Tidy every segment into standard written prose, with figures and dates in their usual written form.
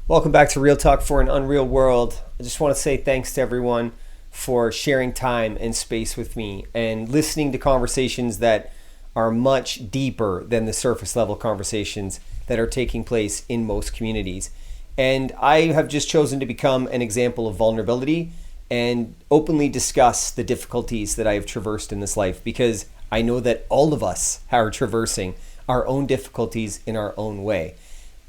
Welcome back to Real Talk for an Unreal World. I just want to say thanks to everyone for sharing time and space with me and listening to conversations that are much deeper than the surface level conversations that are taking place in most communities. And I have just chosen to become an example of vulnerability and openly discuss the difficulties that I have traversed in this life because I know that all of us are traversing our own difficulties in our own way.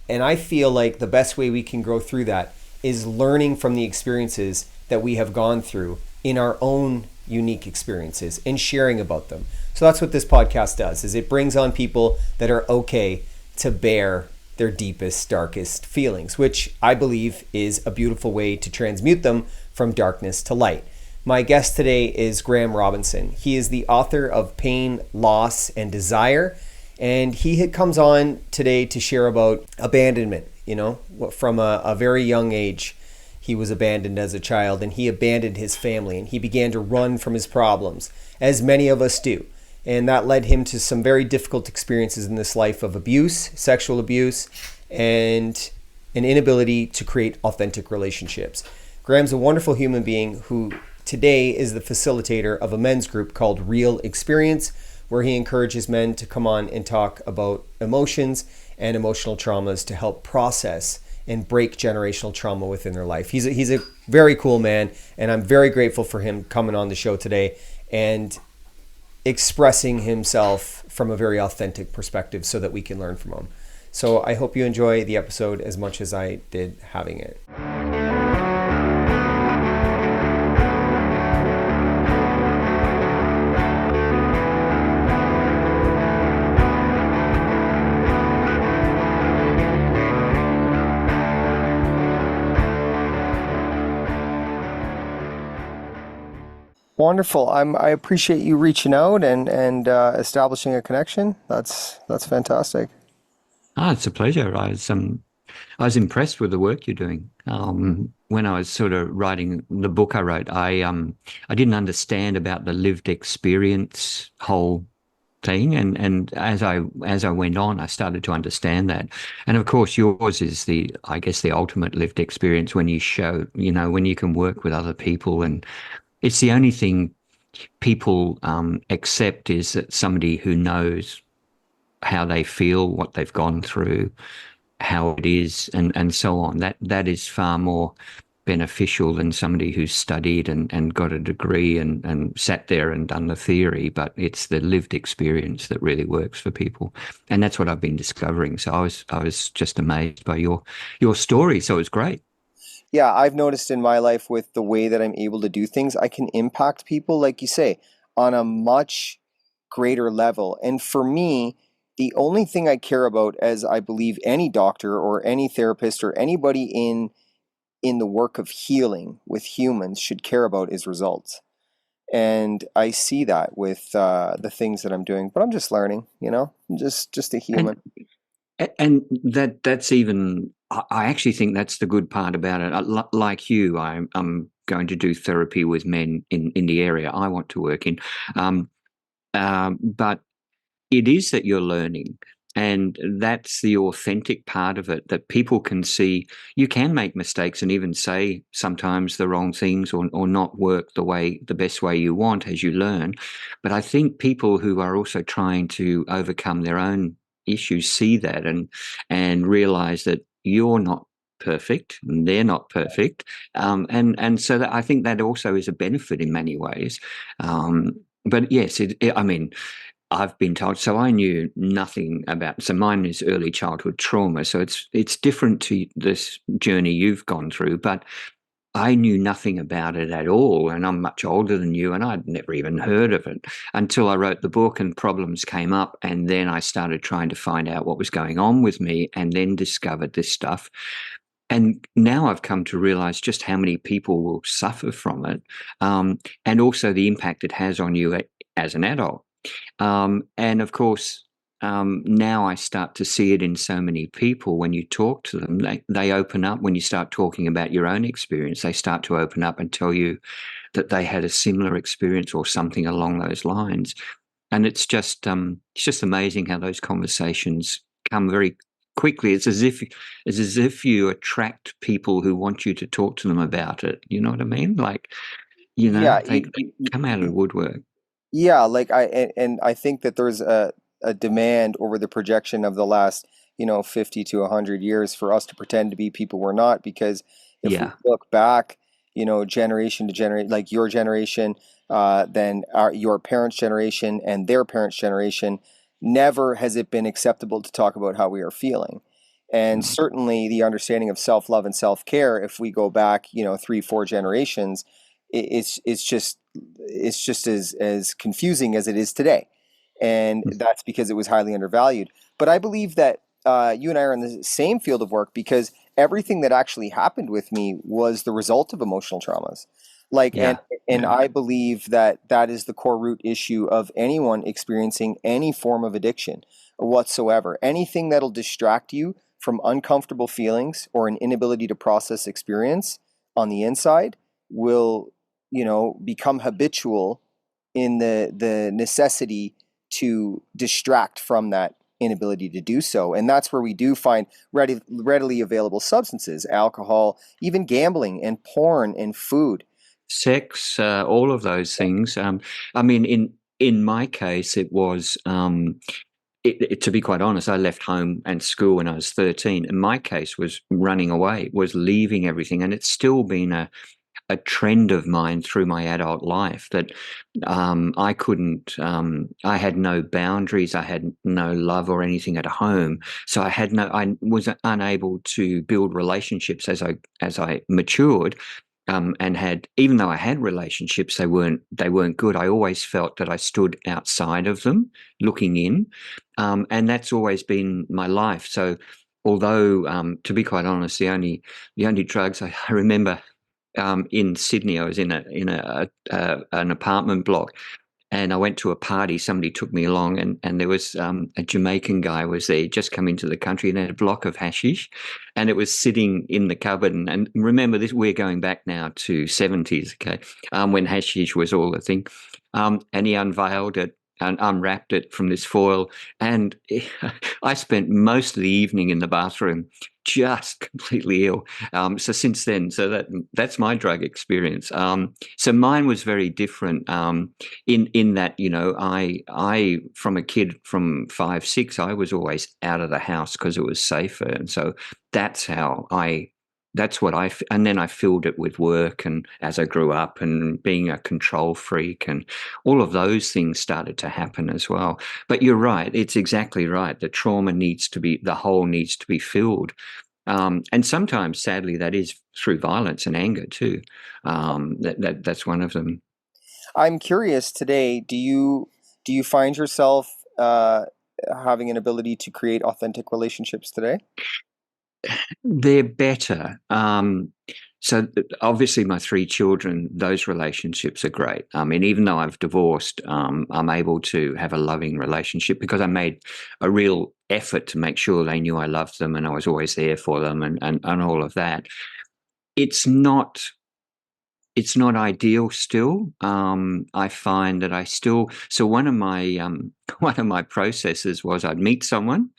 And I feel like the best way we can grow through that is learning from the experiences that we have gone through in our own unique experiences and sharing about them. So that's what this podcast does, is it brings on people that are okay to bear their deepest, darkest feelings, which I believe is a beautiful way to transmute them from darkness to light. My guest today is Graham Robinson. He is the author of Pain, Loss, and Desire. And he comes on today to share about abandonment. From a very young age, he was abandoned as a child, and he abandoned his family, and he began to run from his problems, as many of us do. And that led him to some very difficult experiences in this life of abuse, sexual abuse, and an inability to create authentic relationships. Graham's a wonderful human being who today is the facilitator of a men's group called Real Experience, where he encourages men to come on and talk about emotions and emotional traumas to help process and break generational trauma within their life. He's a very cool man, and I'm very grateful for him coming on the show today and expressing himself from a very authentic perspective so that we can learn from him. So I hope you enjoy the episode as much as I did having it. Wonderful. I appreciate you reaching out and establishing a connection. That's fantastic. Ah, it's a pleasure. I was impressed with the work you're doing. When I was sort of writing the book I wrote, I didn't understand about the lived experience whole thing, and as I went on, I started to understand that. And of course, yours is I guess, the ultimate lived experience when you show, when you can work with other people, and it's the only thing people accept is that somebody who knows how they feel, what they've gone through, how it is, and so on. That is far more beneficial than somebody who's studied and got a degree and sat there and done the theory, but it's the lived experience that really works for people. And that's what I've been discovering. So I was just amazed by your story. So it was great. Yeah, I've noticed in my life with the way that I'm able to do things, I can impact people, like you say, on a much greater level. And for me, the only thing I care about, as I believe any doctor or any therapist or anybody in the work of healing with humans should care about, is results. And I see that with the things that I'm doing, but I'm just learning, I'm just a And human. and that's even, I actually think that's the good part about it. Like you, I'm going to do therapy with men in the area I want to work in. Um, but it is that you're learning. And that's the authentic part of it, that people can see you can make mistakes and even say sometimes the wrong things, or not work the best way you want as you learn. But I think people who are also trying to overcome their own issues see that and realize that you're not perfect and they're not perfect. And so that, I think that also is a benefit in many ways. But yes, I mean, I've been told. So I knew nothing about. So mine is early childhood trauma. So it's different to this journey you've gone through. But I knew nothing about it at all, and I'm much older than you, and I'd never even heard of it until I wrote the book and problems came up, and then I started trying to find out what was going on with me, and then discovered this stuff. And now I've come to realize just how many people will suffer from it, and also the impact it has on you as an adult. And of course, now I start to see it in so many people. When you talk to them, they open up. When you start talking about your own experience, they start to open up and tell you that they had a similar experience or something along those lines. And it's just amazing how those conversations come very quickly. It's as if you attract people who want you to talk to them about it. You know what I mean? Like, Yeah, they come out of the woodwork. yeah, like and I think that there's a demand over the projection of the last, 50 to 100 years for us to pretend to be people we're not, because if we Yeah. look back, generation to generation, like your generation, then your parents' generation and their parents' generation, never has it been acceptable to talk about how we are feeling. And Mm. certainly the understanding of self-love and self-care, if we go back, 3, 4 generations, it's just as confusing as it is today, and that's because it was highly undervalued. But I believe that you and I are in the same field of work, because everything that actually happened with me was the result of emotional traumas. Like, and Yeah. and Yeah. I believe that that is the core root issue of anyone experiencing any form of addiction whatsoever. Anything that'll distract you from uncomfortable feelings or an inability to process experience on the inside will, become habitual in the necessity to distract from that inability to do so. And that's where we do find readily available substances, alcohol, even gambling and porn and food. Sex, all of those things. I mean, in my case, it was. To be quite honest, I left home and school when I was 13. In my case, was running away, was leaving everything, and it's still been a trend of mine through my adult life that I couldn't. I had no boundaries. I had no love or anything at home, so I was unable to build relationships as I matured. And had, even though I had relationships, they weren't good. I always felt that I stood outside of them, looking in, and that's always been my life. So, although, to be quite honest, the only drugs I remember, in Sydney, I was in an apartment block, and I went to a party. Somebody took me along, and there was, a Jamaican guy was there, just come into the country, and had a block of hashish, and it was sitting in the cupboard. And remember this, we're going back now to 70s, okay, when hashish was all the thing. And he unveiled it and unwrapped it from this foil, and I spent most of the evening in the bathroom, just completely ill. So since then, that's my drug experience. So mine was very different. In that, I from a kid from 5, 6, I was always out of the house because it was safer, and so that's how I. That's what and then I filled it with work, and as I grew up, and being a control freak, and all of those things started to happen as well. But you're right; it's exactly right. The hole needs to be filled, and sometimes, sadly, that is through violence and anger too. That's one of them. I'm curious today, do you find yourself having an ability to create authentic relationships today? They're better. So obviously, my 3 children, those relationships are great. I mean, even though I've divorced, I'm able to have a loving relationship because I made a real effort to make sure they knew I loved them and I was always there for them, and all of that. It's not it's not ideal still. I find that I still, so one of my one of my processes was I'd meet someone,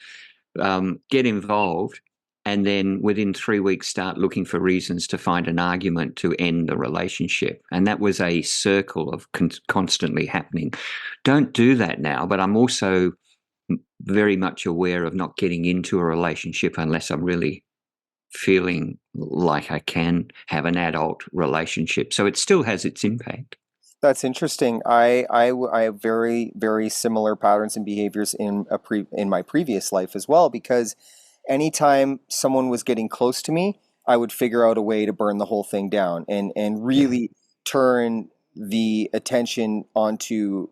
get involved, and then within 3 weeks start looking for reasons to find an argument to end the relationship. And that was a circle of constantly happening. Don't do that now, but I'm also very much aware of not getting into a relationship unless I'm really feeling like I can have an adult relationship. So it still has its impact. That's interesting. I have very, very similar patterns and behaviors in my previous life as well, because anytime someone was getting close to me, I would figure out a way to burn the whole thing down, and Yeah. really turn the attention onto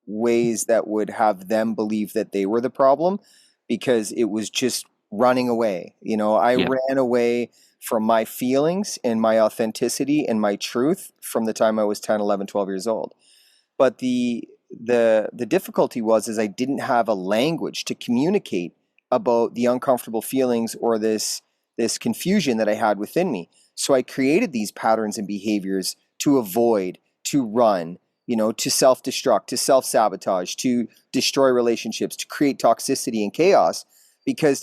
ways that would have them believe that they were the problem, because it was just running away. I Yeah. ran away from my feelings and my authenticity and my truth from the time I was 10, 11, 12 years old. But the difficulty was is I didn't have a language to communicate about the uncomfortable feelings or this confusion that I had within me. So I created these patterns and behaviors to avoid, to run, to self-destruct, to self-sabotage, to destroy relationships, to create toxicity and chaos, because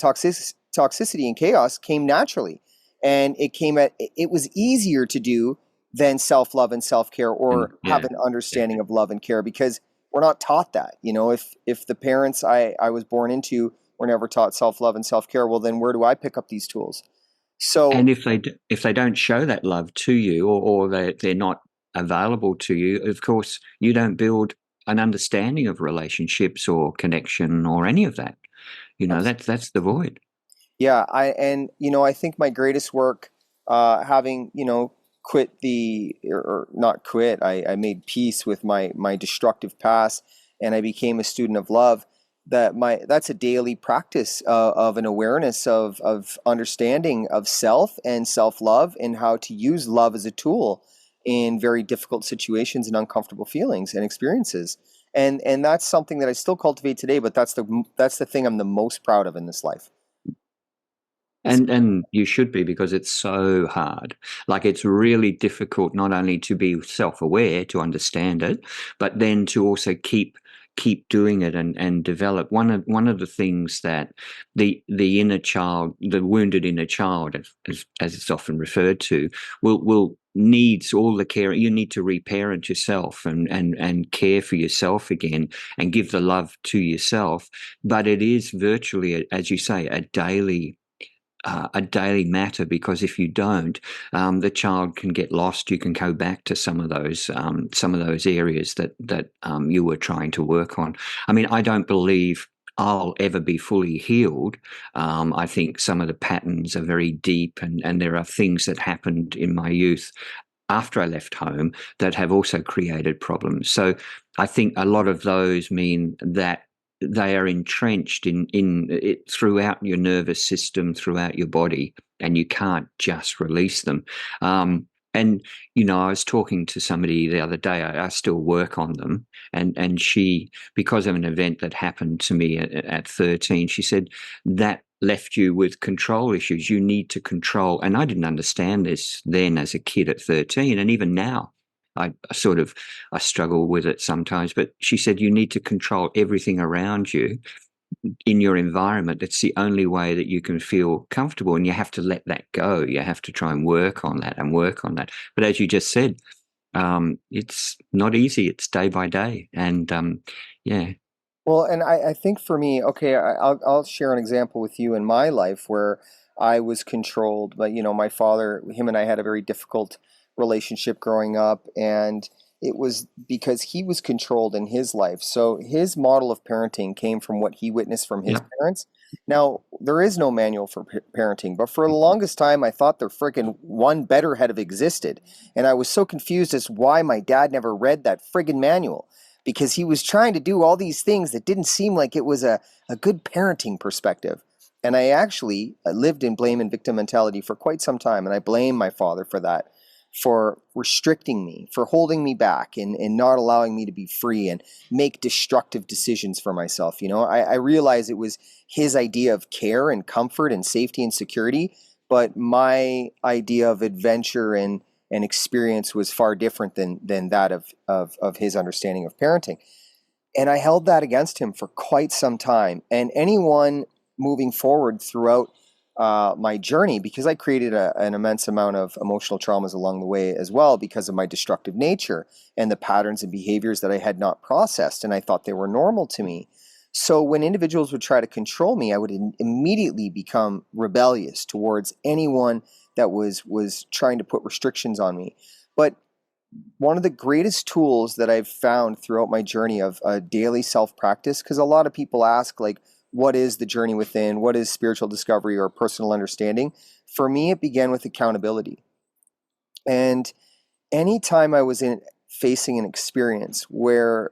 toxicity and chaos came naturally, and it was easier to do than self-love and self-care, And or have yeah, an yeah. understanding of love and care, because we're not taught that. If the parents I was born into were never taught self-love and self-care, well, then where do I pick up these tools? So And if they don't show that love to you, or they're not available to you, of course, you don't build an understanding of relationships or connection or any of that. That's the void. yeah, I think my greatest work, having quit or not quit, I made peace with my destructive past, and I became a student of love. That's a daily practice, of an awareness of understanding of self and self love, and how to use love as a tool in very difficult situations and uncomfortable feelings and experiences. And that's something that I still cultivate today. But that's the thing I'm the most proud of in this life. And you should be, because it's so hard. Like, it's really difficult not only to be self-aware, to understand it, but then to also keep doing it and develop. One of the things that the inner child, the wounded inner child, as it's often referred to, will needs all the care. You need to reparent yourself and care for yourself again, and give the love to yourself. But it is virtually, as you say, a daily matter, because if you don't, the child can get lost. You can go back to some of those areas that you were trying to work on. I mean, I don't believe I'll ever be fully healed. I think some of the patterns are very deep, and there are things that happened in my youth after I left home that have also created problems. So I think a lot of those mean that they are entrenched in it throughout your nervous system, throughout your body, and you can't just release them. And I was talking to somebody the other day. I still work on them, and she, because of an event that happened to me at 13, she said that left you with control issues. You need to control, and I didn't understand this then as a kid at 13, and even now. I struggle with it sometimes, but she said you need to control everything around you in your environment. It's the only way that you can feel comfortable, and you have to let that go. You have to try and work on that and work on that. But as you just said, it's not easy. It's day by day, and yeah. Well, and I think for me, okay, I'll share an example with you in my life where I was controlled. But my father, him and I had a very difficult relationship growing up, and it was because he was controlled in his life. So his model of parenting came from what he witnessed from his Yep. parents. Now, there is no manual for parenting, but for the longest time, I thought there friggin' one better had have existed. And I was so confused as why my dad never read that friggin' manual, because he was trying to do all these things that didn't seem like it was a good parenting perspective. And I actually lived in blame and victim mentality for quite some time. And I blame my father for that, for restricting me, for holding me back, and not allowing me to be free and make destructive decisions for myself. I realized it was his idea of care and comfort and safety and security, but my idea of adventure and experience was far different than that of his understanding of parenting. And I held that against him for quite some time. And anyone moving forward throughout my journey, because I created an immense amount of emotional traumas along the way as well, because of my destructive nature and the patterns and behaviors that I had not processed, and I thought they were normal to me. So when individuals would try to control me, I would immediately become rebellious towards anyone that was trying to put restrictions on me. But one of the greatest tools that I've found throughout my journey of daily self practice, because a lot of people ask, like, what is the journey within? What is spiritual discovery or personal understanding? For me, it began with accountability. And anytime I was facing an experience where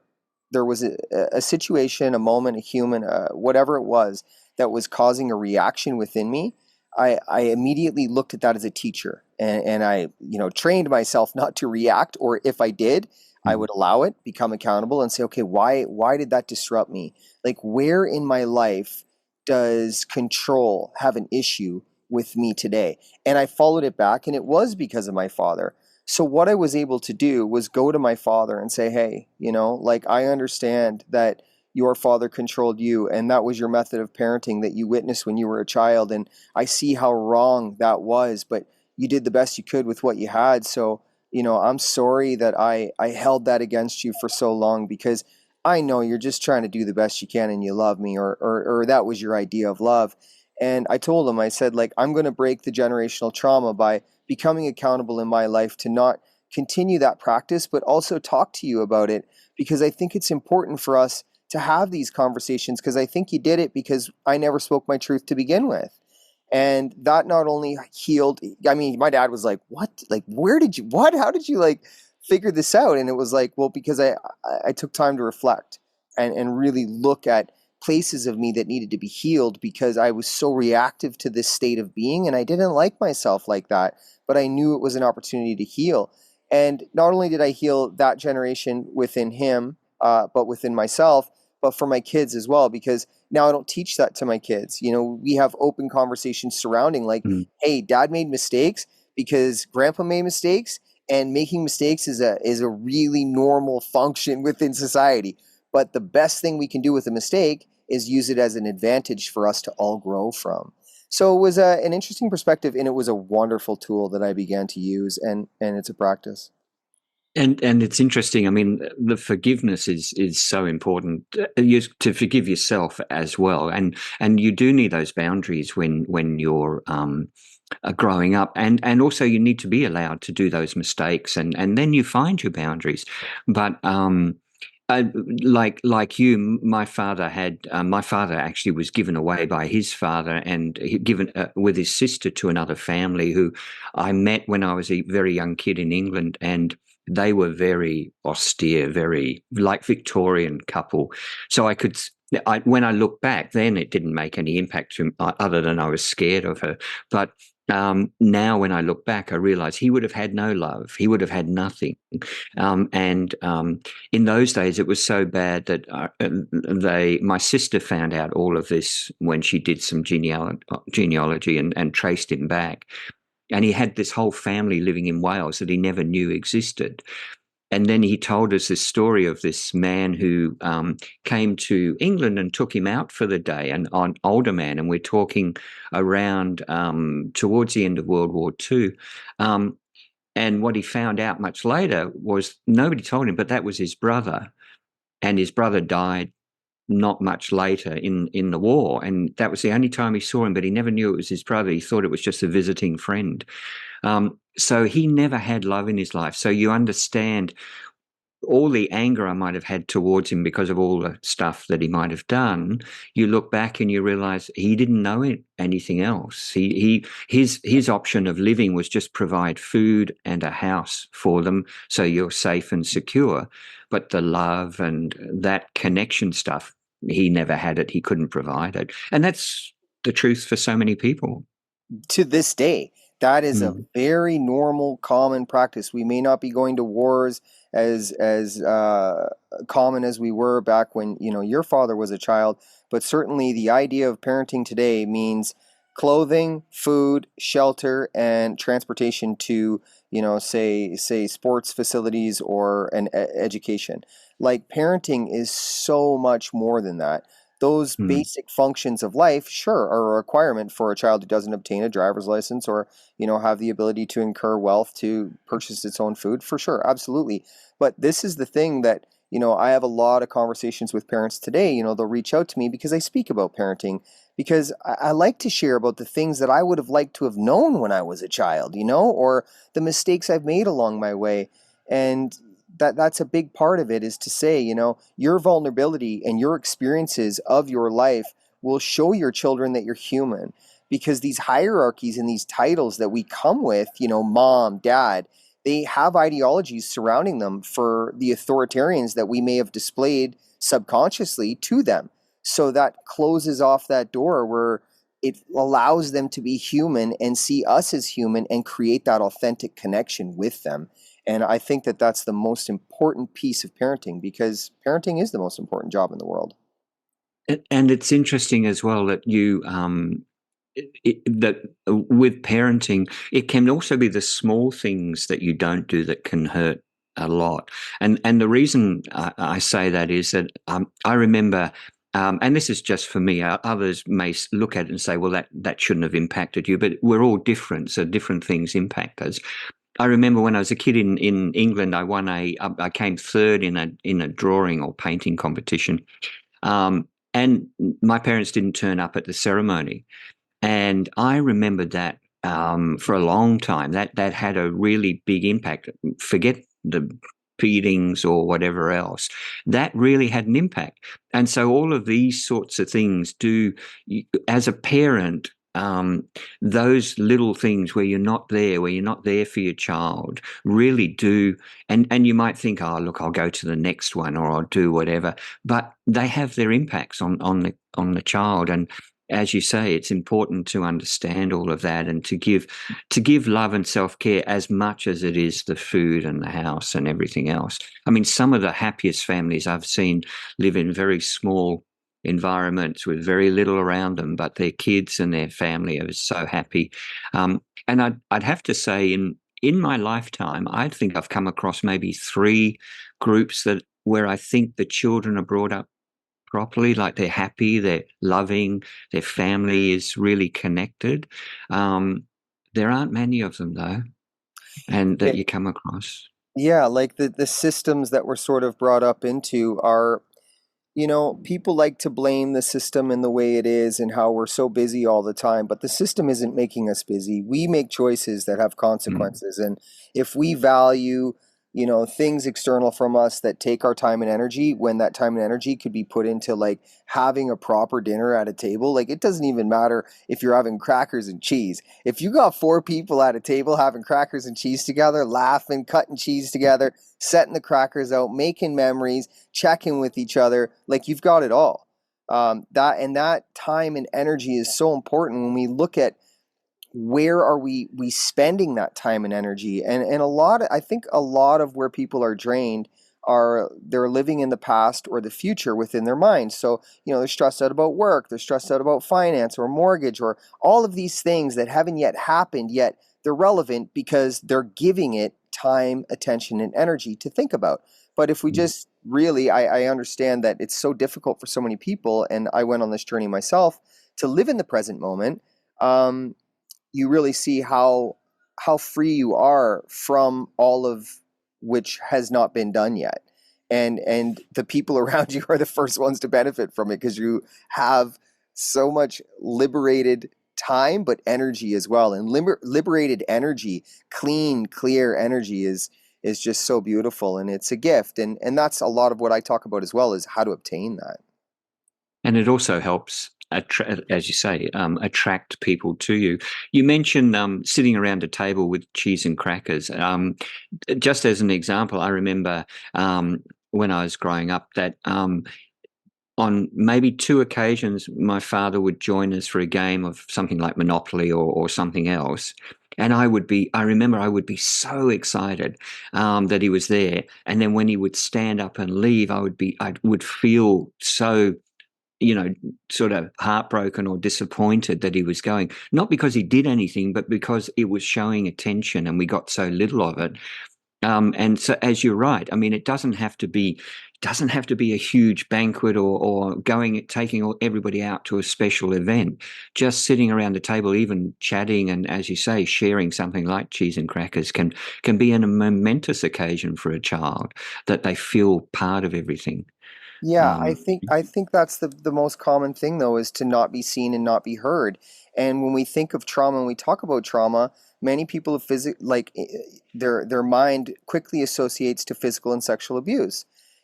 there was a situation, a moment, a human, whatever it was that was causing a reaction within me, I immediately looked at that as a teacher, and I trained myself not to react, or if I did, I Mhm. would allow it, become accountable, and say, okay, why did that disrupt me? Like, where in my life does control have an issue with me today? And I followed it back, and it was because of my father. So what I was able to do was go to my father and say, hey, like, I understand that your father controlled you, and that was your method of parenting that you witnessed when you were a child. And I see how wrong that was, but you did the best you could with what you had. So, I'm sorry that I held that against you for so long, because I know you're just trying to do the best you can and you love me, or that was your idea of love. And I told him, I said, like, I'm going to break the generational trauma by becoming accountable in my life to not continue that practice, but also talk to you about it, because I think it's important for us to have these conversations, because I think you did it because I never spoke my truth to begin with. And that not only healed, I mean, my dad was like, what? Like, where did you, what? How did you like figure this out? And it was like, well, because I took time to reflect and really look at places of me that needed to be healed, because I was so reactive to this state of being and I didn't like myself like that, but I knew it was an opportunity to heal. And not only did I heal that generation within him, but within myself, but for my kids as well, because now I don't teach that to my kids. We have open conversations surrounding, like, Mm. hey, dad made mistakes because grandpa made mistakes, and making mistakes is a really normal function within society. But the best thing we can do with a mistake is use it as an advantage for us to all grow from. So it was an interesting perspective, and it was a wonderful tool that I began to use, and it's a practice. And it's interesting. I mean, the forgiveness is so important. To forgive yourself as well, and you do need those boundaries when you're growing up, and also you need to be allowed to do those mistakes, and then you find your boundaries. But I, like you, my father actually was given away by his father and given with his sister to another family who I met when I was a very young kid in England, and they were very austere, very like Victorian couple. So when I look back, then it didn't make any impact to other than I was scared of her. But now when I look back, I realize he would have had no love. He would have had nothing. And in those days, it was so bad that my sister found out all of this when she did some genealogy and traced him back. And he had this whole family living in Wales that he never knew existed. And then he told us this story of this man who came to England and took him out for the day, an older man. And we're talking around towards the end of World War II. And what he found out much later was nobody told him, but that was his brother. And his brother died not much later in the war. And that was the only time he saw him, but he never knew it was his brother. He thought it was just a visiting friend. So he never had love in his life. So you understand all the anger I might have had towards him because of all the stuff that he might have done. You look back and you realize he didn't know anything else. His option of living was just provide food and a house for them so you're safe and secure. But the love and that connection stuff, he never had it. He couldn't provide it. And that's the truth for so many people. To this day, that is a very normal, common practice. We may not be going to wars as common as we were back when your father was a child, but certainly the idea of parenting today means clothing, food, shelter, and transportation to say sports facilities or an education. Like, parenting is so much more than that. Those basic functions of life, sure, are a requirement for a child who doesn't obtain a driver's license or, have the ability to incur wealth to purchase its own food, for sure, absolutely. But this is the thing that, I have a lot of conversations with parents today. They'll reach out to me because I speak about parenting, because I like to share about the things that I would have liked to have known when I was a child, or the mistakes I've made along my way. And that's a big part of it, is to say, your vulnerability and your experiences of your life will show your children that you're human, because these hierarchies and these titles that we come with, mom, dad, they have ideologies surrounding them for the authoritarians that we may have displayed subconsciously to them. So that closes off that door where it allows them to be human and see us as human and create that authentic connection with them. And I think that that's the most important piece of parenting, because parenting is the most important job in the world. And it's interesting as well that that with parenting, it can also be the small things that you don't do that can hurt a lot. And the reason I say that is that I remember. And this is just for me. Others may look at it and say, "Well, that shouldn't have impacted you." But we're all different, so different things impact us. I remember when I was a kid in England, I came third in a drawing or painting competition, and my parents didn't turn up at the ceremony, and I remembered that for a long time. That had a really big impact. Forget the feedings or whatever else. That really had an impact. And so all of these sorts of things do, as a parent, those little things where you're not there for your child, really do. And you might think, oh, look, I'll go to the next one or I'll do whatever, but they have their impacts on the child. And as you say, it's important to understand all of that and to give love and self-care as much as it is the food and the house and everything else. I mean, some of the happiest families I've seen live in very small environments with very little around them, but their kids and their family are so happy. And I'd have to say, in my lifetime, I think I've come across maybe 3 groups where I think the children are brought up properly, like they're happy, they're loving, their family is really connected. There aren't many of them though, and that you come across. Yeah, like the systems that we're sort of brought up into are, people like to blame the system in the way it is and how we're so busy all the time, but the system isn't making us busy. We make choices that have consequences. And if we value, things external from us that take our time and energy, when that time and energy could be put into like having a proper dinner at a table, like it doesn't even matter if you're having crackers and cheese. If you got 4 people at a table having crackers and cheese together, laughing, cutting cheese together, setting the crackers out, making memories, checking with each other, like you've got it all. That time and energy is so important when we look at where are we spending that time and energy. And I think a lot of where people are drained are they're living in the past or the future within their minds. So they're stressed out about work, they're stressed out about finance or mortgage or all of these things that haven't yet happened, yet they're relevant because they're giving it time, attention, and energy to think about. But if we just really, I understand that it's so difficult for so many people, and I went on this journey myself to live in the present moment. You really see how free you are from all of which has not been done yet. And the people around you are the first ones to benefit from it because you have so much liberated time, but energy as well. And liberated energy, clean, clear energy is just so beautiful, and it's a gift. And that's a lot of what I talk about as well, is how to obtain that. And it also helps, as you say, attract people to you. You mentioned sitting around a table with cheese and crackers. Just as an example, I remember when I was growing up that on maybe 2 occasions, my father would join us for a game of something like Monopoly or something else. And I remember I would be so excited that he was there. And then when he would stand up and leave, I would feel so, sort of heartbroken or disappointed that he was going, not because he did anything, but because it was showing attention and we got so little of it. And so, as you're right, I mean, it doesn't have to be a huge banquet or taking everybody out to a special event. Just sitting around the table, even chatting, and as you say, sharing something like cheese and crackers can be a momentous occasion for a child, that they feel part of everything. Yeah, I think that's the most common thing though, is to not be seen and not be heard. And when we think of trauma and we talk about trauma, many people have their mind quickly associates to physical and sexual abuse.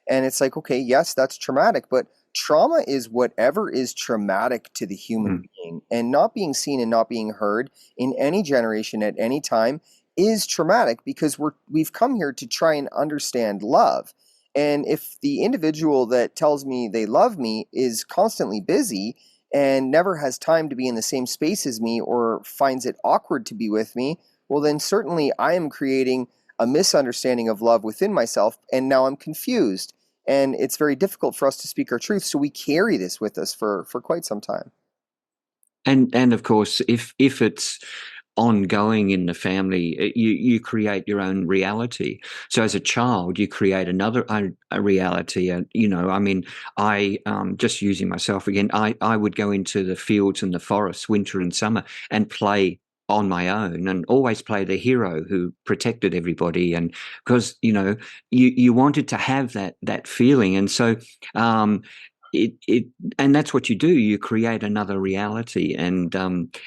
And it's like, okay, yes, that's traumatic, but trauma is whatever is traumatic to the human being. And not being seen and not being heard in any generation at any time is traumatic, because we've come here to try and understand love. And if the individual that tells me they love me is constantly busy and never has time to be in the same space as me or finds it awkward to be with me, well, then certainly I am creating a misunderstanding of love within myself, and now I'm confused. And it's very difficult for us to speak our truth, so we carry this with us for quite some time. And of course, if it's ongoing in the family. You create your own reality. So as a child, you create another a reality. And I mean, I just using myself again. I would go into the fields and the forests, winter and summer, and play on my own, and always play the hero who protected everybody. And because you wanted to have that feeling, and so it and that's what you do. You create another reality, and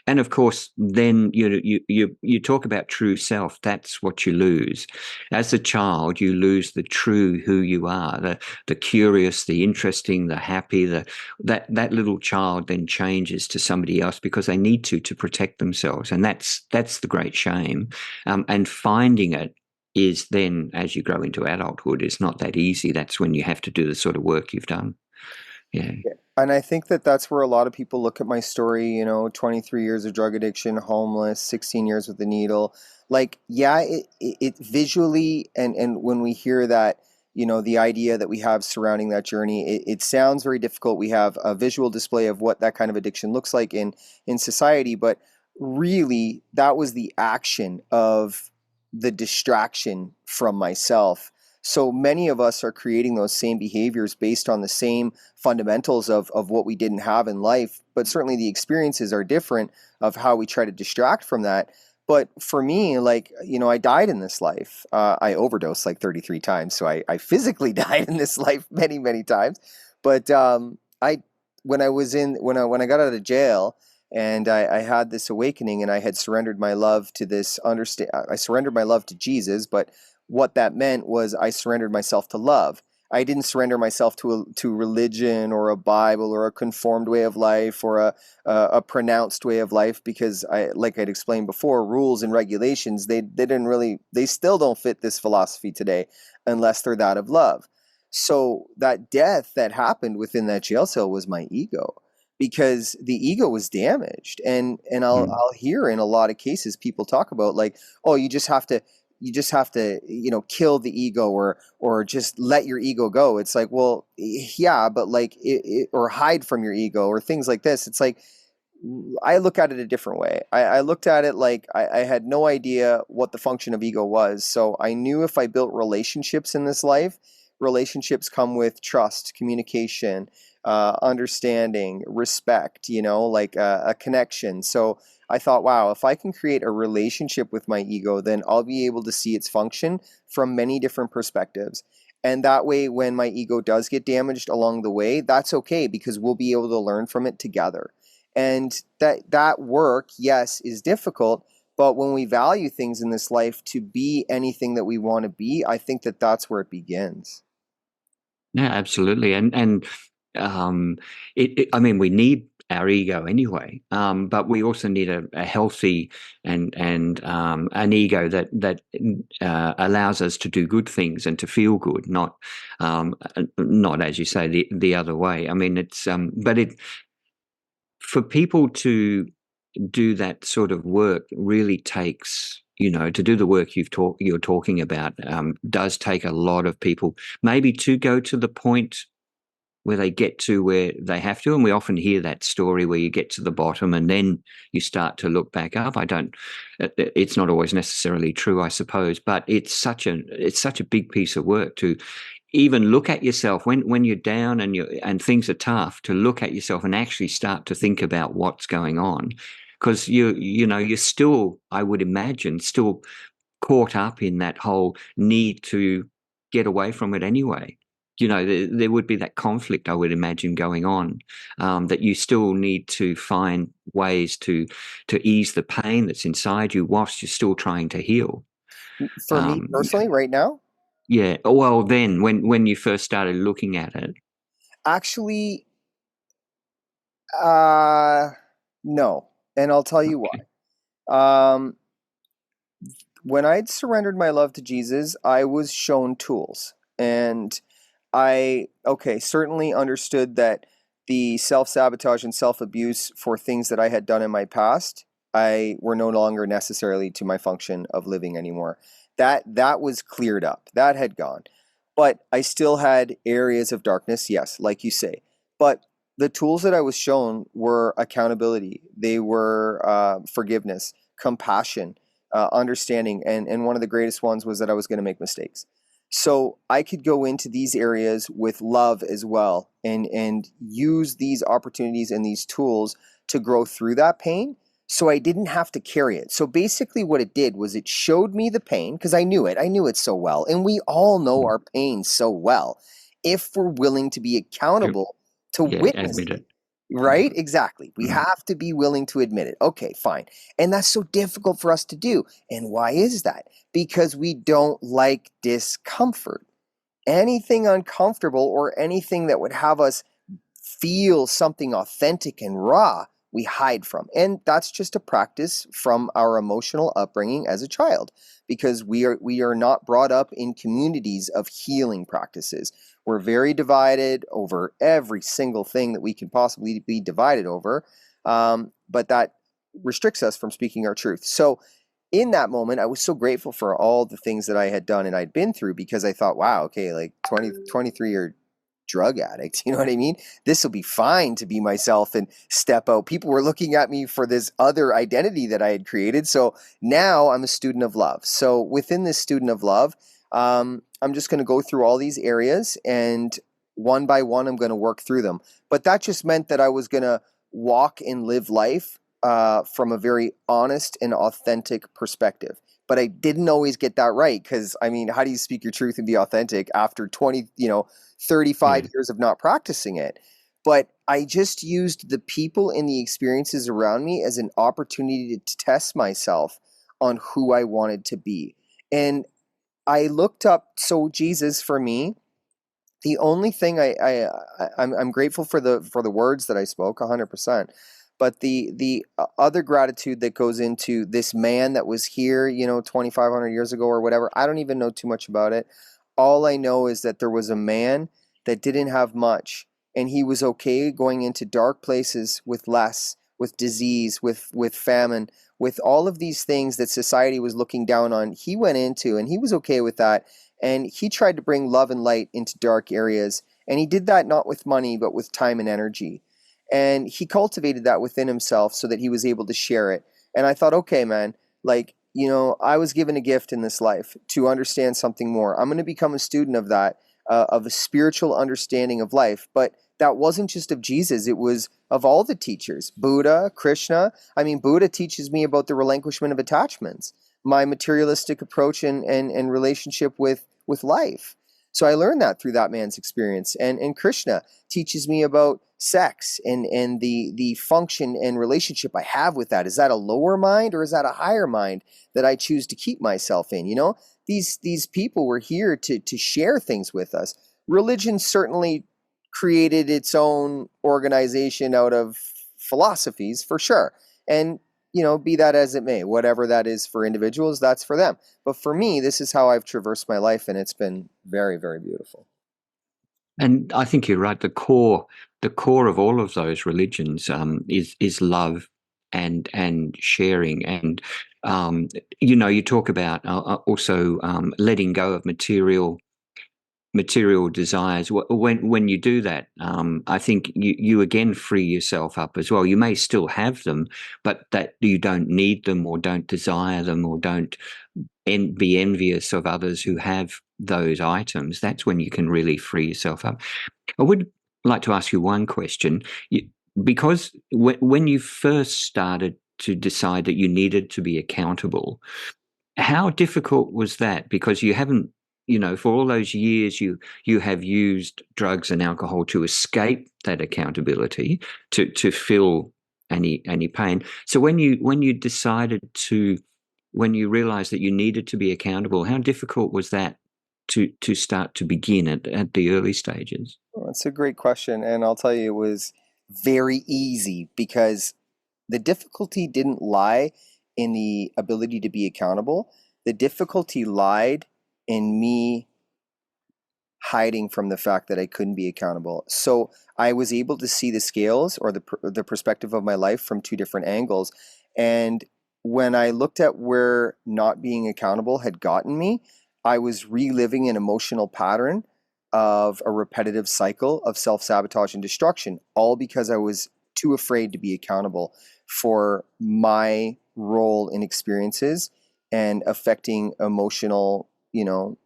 of course, then you talk about true self. That's what you lose. As a child, you lose the true who you are, the curious, the interesting, the happy. That little child then changes to somebody else because they need to protect themselves, and that's the great shame. And finding it is then, as you grow into adulthood, it's not that easy. That's when you have to do the sort of work you've done. Yeah. Yeah. And I think that that's where a lot of people look at my story, 23 years of drug addiction, homeless, 16 years with the needle. Like, yeah, it visually, and when we hear that, the idea that we have surrounding that journey, it sounds very difficult. We have a visual display of what that kind of addiction looks like in society, but really that was the action of the distraction from myself. So many of us are creating those same behaviors based on the same fundamentals of what we didn't have in life, but certainly the experiences are different of how we try to distract from that. But for me, like, I died in this life. I overdosed like 33 times. So I physically died in this life many, many times. But I when I was in when I got out of jail and I had this awakening and I had surrendered my love to I surrendered my love to Jesus, but what that meant was I surrendered myself to love. I didn't surrender myself to religion or a Bible or a conformed way of life or a pronounced way of life, because like I'd explained before, rules and regulations, they still don't fit this philosophy today unless they're that of love. So that death that happened within that jail cell was my ego, because the ego was damaged. And I'll hear in a lot of cases people talk about like, oh, you just have to kill the ego or just let your ego go. It's like, well, yeah, but like or hide from your ego or things like this. It's like, I look at it a different way. I looked at it like I had no idea what the function of ego was. So I knew if I built relationships in this life, relationships come with trust, communication, understanding, respect, like a connection. So I thought, wow, if I can create a relationship with my ego, then I'll be able to see its function from many different perspectives. And that way, when my ego does get damaged along the way, that's okay, because we'll be able to learn from it together. And that work, yes, is difficult. But when we value things in this life to be anything that we want to be, I think that that's where it begins. Yeah, absolutely. And I mean, we need our ego anyway, but we also need a healthy and an ego that allows us to do good things and to feel good, not as you say the other way. I mean, it's but it for people to do that sort of work really takes, to do the work you're talking about, does take a lot of people maybe to go to the point where they get to where they have to. And we often hear that story where you get to the bottom and then you start to look back up. It's not always necessarily true, I suppose, but it's such a big piece of work to even look at yourself when you're down and things are tough, to look at yourself and actually start to think about what's going on. Because you're still, I would imagine, still caught up in that whole need to get away from it anyway. There would be that conflict, I would imagine, going on, that you still need to find ways to ease the pain that's inside you whilst you're still trying to heal. For me personally, right now, Yeah. Well, then when you first started looking at it. actually, no. And I'll tell you Okay. why. When I'd surrendered my love to Jesus, I was shown tools. And certainly understood that the self-sabotage and self-abuse for things that I had done in my past, I were no longer necessarily to my function of living anymore. That was cleared up. That had gone. But I still had areas of darkness, yes, like you say. But the tools that I was shown were accountability. They were forgiveness, compassion, understanding, and one of the greatest ones was that I was going to make mistakes. So I could go into these areas with love as well, and use these opportunities and these tools to grow through that pain, so I didn't have to carry it. So basically what it did was it showed me the pain, because I knew it so well, and we all know our pain so well if we're willing to be accountable to Yeah, witness admit it. it. Right? Exactly. We Mm. have to be willing to admit it. Okay, fine. And that's so difficult for us to do. And why is that? Because we don't like discomfort. Anything uncomfortable or anything that would have us feel something authentic and raw, we hide from. And that's just a practice from our emotional upbringing as a child, because we are not brought up in communities of healing practices. We're very divided over every single thing that we can possibly be divided over, but that restricts us from speaking our truth. So in that moment, I was so grateful for all the things that I had done and I'd been through, because I thought, wow, okay, like 23-year drug addict, you know what I mean? This will be fine to be myself and step out. People were looking at me for this other identity that I had created. So now I'm a student of love. So within this student of love, I'm just going to go through all these areas, and one by one, I'm going to work through them. But that just meant that I was going to walk and live life from a very honest and authentic perspective. But I didn't always get that right, because I mean, how do you speak your truth and be authentic after 35 years of not practicing it? But I just used the people and the experiences around me as an opportunity to test myself on who I wanted to be. And I looked up, so Jesus for me, the only thing I'm grateful for the words that I spoke 100%. But the other gratitude that goes into this man that was here, 2,500 years ago or whatever, I don't even know too much about it. All I know is that there was a man that didn't have much, and he was okay going into dark places with less, with disease, with famine, with all of these things that society was looking down on. He went into, and he was okay with that. And he tried to bring love and light into dark areas. And he did that not with money, but with time and energy. And he cultivated that within himself so that he was able to share it. And I thought, okay, man, like, I was given a gift in this life to understand something more. I'm going to become a student of that, of a spiritual understanding of life. But that wasn't just of Jesus. It was of all the teachers, Buddha, Krishna. I mean, Buddha teaches me about the relinquishment of attachments, my materialistic approach and relationship with life. So I learned that through that man's experience. And Krishna teaches me about sex and the function and relationship I have with that. Is that a lower mind or is that a higher mind that I choose to keep myself in? These people were here to share things with us. Religion certainly created its own organization out of philosophies, for sure. And be that as it may, whatever that is for individuals, that's for them. But for me, this is how I've traversed my life, and it's been very, very beautiful. And I think you're right. The core of all of those religions is love and sharing. And you talk about also letting go of material desires. When you do that, I think you again free yourself up as well. You may still have them, but that you don't need them or don't desire them or don't be envious of others who have those items. That's when you can really free yourself up. I would like to ask you one question, because when you first started to decide that you needed to be accountable, how difficult was that? Because you haven't, for all those years you have used drugs and alcohol to escape that accountability, to fill any pain. So when you decided when you realized that you needed to be accountable, how difficult was that to start to begin at the early stages? Well, that's a great question. And I'll tell you, it was very easy, because the difficulty didn't lie in the ability to be accountable. The difficulty lied in me hiding from the fact that I couldn't be accountable. So I was able to see the scales or the perspective of my life from two different angles. And when I looked at where not being accountable had gotten me, I was reliving an emotional pattern of a repetitive cycle of self-sabotage and destruction, all because I was too afraid to be accountable for my role in experiences and affecting emotional,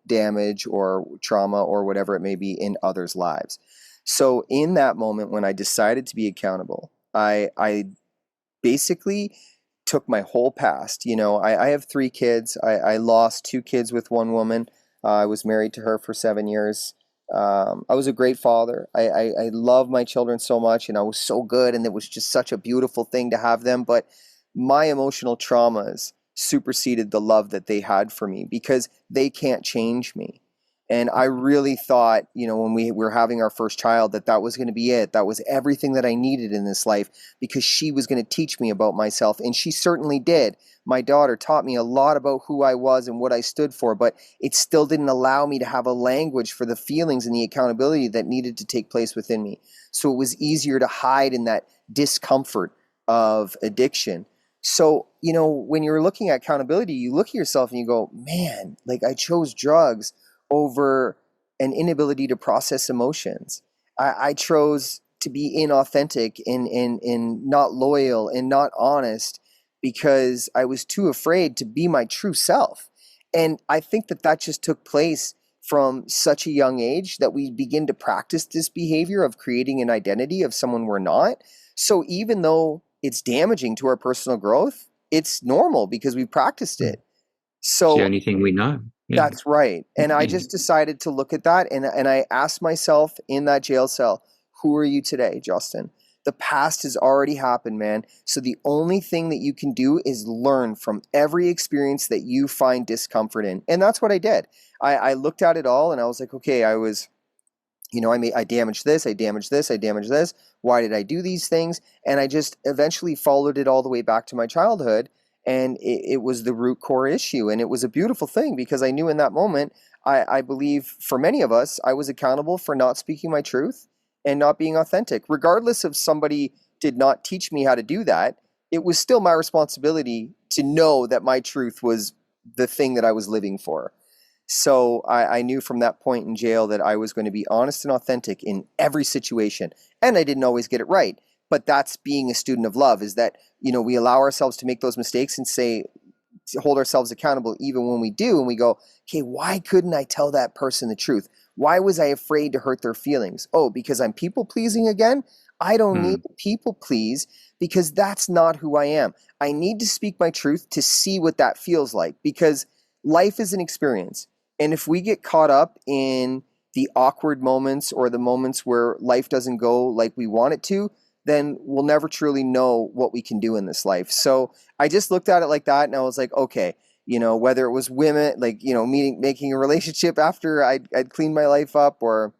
damage or trauma or whatever it may be in others' lives. So in that moment when I decided to be accountable, I basically took my whole past. I have 3 kids. I lost 2 kids with one woman. I was married to her for 7 years. I was a great father. I love my children so much, and I was so good, and it was just such a beautiful thing to have them. But my emotional traumas superseded the love that they had for me because they can't change me. And I really thought, when we were having our first child, that was going to be it. That was everything that I needed in this life because she was going to teach me about myself. And she certainly did. My daughter taught me a lot about who I was and what I stood for, but it still didn't allow me to have a language for the feelings and the accountability that needed to take place within me. So it was easier to hide in that discomfort of addiction. So, when you're looking at accountability, you look at yourself and you go, man, like I chose drugs over an inability to process emotions. I chose to be inauthentic and not loyal and not honest because I was too afraid to be my true self. And I think that just took place from such a young age that we begin to practice this behavior of creating an identity of someone we're not. So even though it's damaging to our personal growth, it's normal because we practiced it. So it's the only thing we know. Yeah. That's right. And I just decided to look at that and I asked myself in that jail cell, who are you today, Justin? The past has already happened, man. So the only thing that you can do is learn from every experience that you find discomfort in. And that's what I did. I looked at it all and I was like, okay, I damaged this, I damaged this, I damaged this. Why did I do these things? And I just eventually followed it all the way back to my childhood. And it was the root core issue. And it was a beautiful thing because I knew in that moment, I believe for many of us, I was accountable for not speaking my truth and not being authentic. Regardless if somebody did not teach me how to do that, it was still my responsibility to know that my truth was the thing that I was living for. So I knew from that point in jail that I was going to be honest and authentic in every situation. And I didn't always get it right. But that's being a student of love, is that, we allow ourselves to make those mistakes and to hold ourselves accountable even when we do. And we go, okay, why couldn't I tell that person the truth? Why was I afraid to hurt their feelings? Oh, because I'm people pleasing again? I don't need to people please because that's not who I am. I need to speak my truth to see what that feels like because life is an experience. And if we get caught up in the awkward moments or the moments where life doesn't go like we want it to, then we'll never truly know what we can do in this life. So I just looked at it like that and I was like, okay, whether it was women, like, making a relationship after I'd cleaned my life up or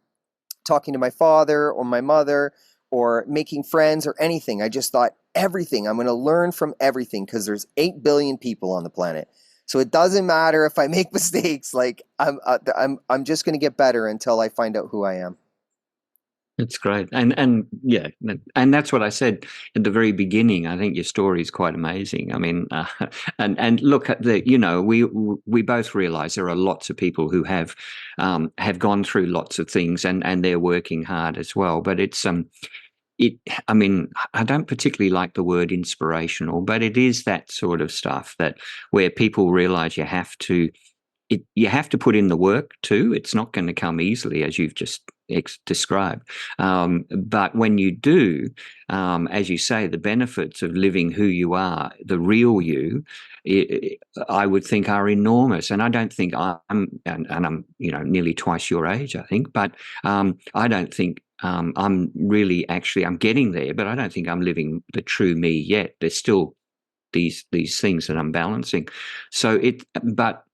talking to my father or my mother or making friends or anything. I just thought everything, I'm going to learn from everything because there's 8 billion people on the planet. So it doesn't matter if I make mistakes, like I'm just going to get better until I find out who I am. It's great, and yeah, and that's what I said at the very beginning. I think your story is quite amazing. I mean, and look at we both realise there are lots of people who have gone through lots of things, and they're working hard as well. But I mean, I don't particularly like the word inspirational, but it is that sort of stuff that where people realise you have to put in the work too. It's not going to come easily, as you've just described. But when you do, as you say, the benefits of living who you are, the real you, I would think are enormous. And I don't think I'm nearly twice your age, I think, but I don't think I'm really I'm getting there, but I don't think I'm living the true me yet. There's still these things that I'm balancing. But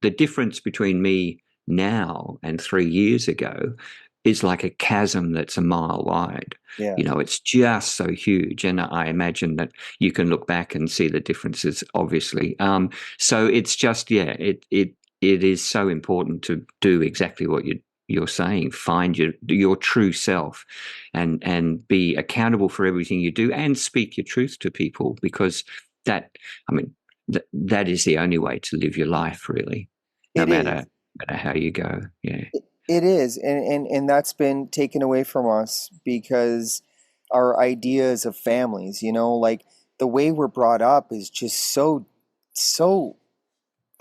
the difference between me now and 3 years ago is like a chasm that's a mile wide. Yeah. It's just so huge. And I imagine that you can look back and see the differences, obviously. So it's just, it is so important to do exactly what you're saying. Find your true self and be accountable for everything you do and speak your truth to people, because that is the only way to live your life, really, no matter how you go. Yeah. It is. And that's been taken away from us because our ideas of families, like the way we're brought up is just so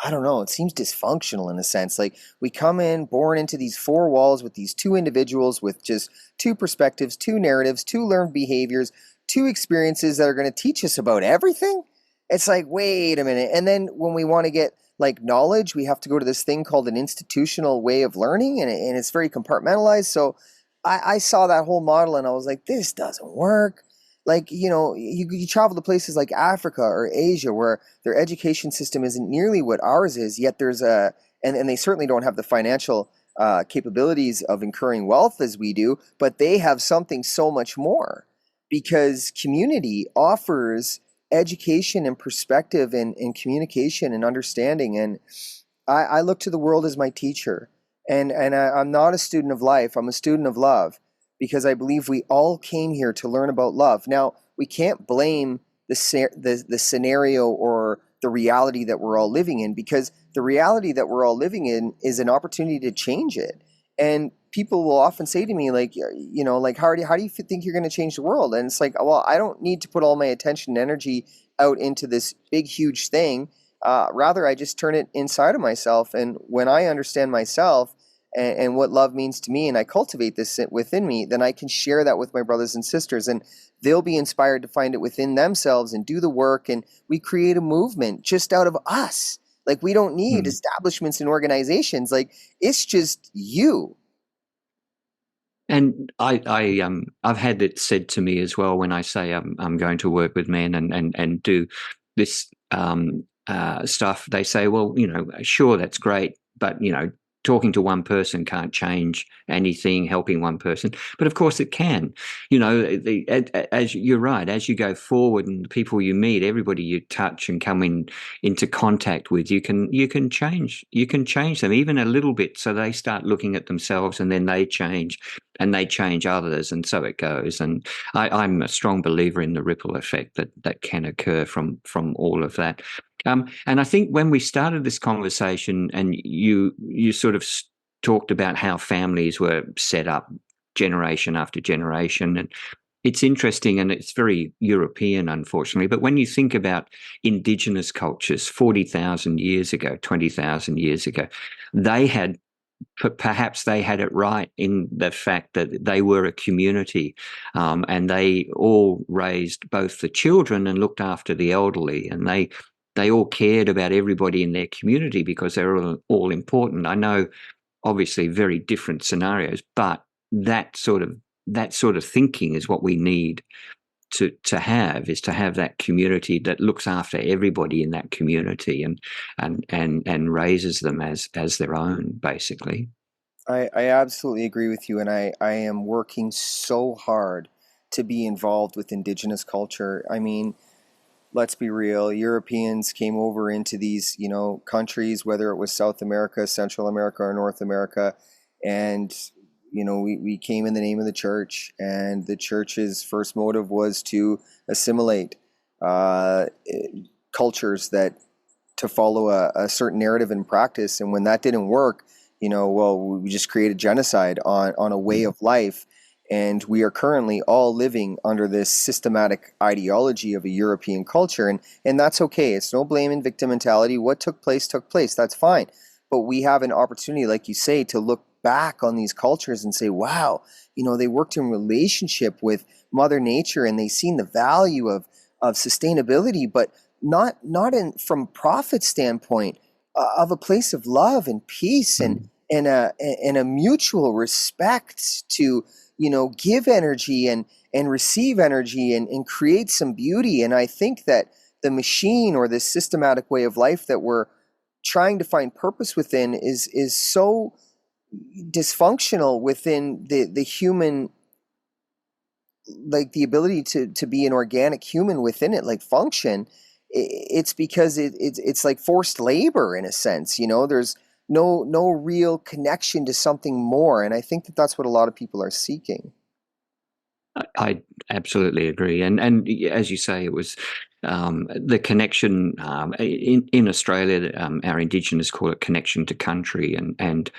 I don't know, it seems dysfunctional in a sense. Like we come in born into these four walls with these two individuals with just two perspectives, two narratives, two learned behaviors, two experiences that are going to teach us about everything. It's like, wait a minute. And then when we want to get like knowledge, we have to go to this thing called an institutional way of learning, and it's very compartmentalized. So I saw that whole model and I was like, this doesn't work. Like, you travel to places like Africa or Asia where their education system isn't nearly what ours is, yet and they certainly don't have the financial capabilities of incurring wealth as we do, but they have something so much more because community offers education and perspective and communication and understanding. And I look to the world as my teacher. I'm not a student of life, I'm a student of love, because I believe we all came here to learn about love. Now, we can't blame the scenario or the reality that we're all living in, because the reality that we're all living in is an opportunity to change it. And people will often say to me, like, like, how do you think you're going to change the world? And it's like, well, I don't need to put all my attention and energy out into this big, huge thing. Rather, I just turn it inside of myself. And when I understand myself, and what love means to me, and I cultivate this within me, then I can share that with my brothers and sisters, and they'll be inspired to find it within themselves and do the work, and we create a movement just out of us. Like, we don't need establishments and organizations. Like, it's just you. And I've had it said to me as well when I say I'm going to work with men and do this stuff. They say, well, sure, that's great, but talking to one person can't change anything, helping one person. But of course it can. As you're right, as you go forward and the people you meet, everybody you touch and come into contact with, you can change them even a little bit, so they start looking at themselves and then they change and they change others, and so it goes. And I'm a strong believer in the ripple effect that can occur from all of that. And I think when we started this conversation, and you sort of talked about how families were set up generation after generation, and it's interesting and it's very European, unfortunately. But when you think about indigenous cultures 40,000 years ago, 20,000 years ago, perhaps they had it right in the fact that they were a community, and they all raised both the children and looked after the elderly, and they all cared about everybody in their community because they're all important. I know, obviously, very different scenarios, but that sort of thinking is what we need to have that community that looks after everybody in that community and raises them as their own, basically. I absolutely agree with you, and I am working so hard to be involved with Indigenous culture. I mean, let's be real, Europeans came over into these, countries, whether it was South America, Central America, or North America, and, we came in the name of the church, and the church's first motive was to assimilate cultures to follow a certain narrative and practice. And when that didn't work, we just created genocide on a way of life. And we are currently all living under this systematic ideology of a European culture. And that's okay. It's no blame and victim mentality. What took place, took place. That's fine. But we have an opportunity, like you say, to look back on these cultures and say, wow, they worked in relationship with Mother Nature, and they seen the value of sustainability, but not from profit standpoint, of a place of love and peace and a mutual respect to give energy and receive energy and create some beauty. And I think that the machine, or this systematic way of life that we're trying to find purpose within, is so dysfunctional within the human, like the ability to be an organic human within it, like function. It's because it's like forced labor in a sense. There's no real connection to something more. And I think that that's what a lot of people are seeking. I absolutely agree. And as you say, it was the connection in Australia, our Indigenous call it connection to country. And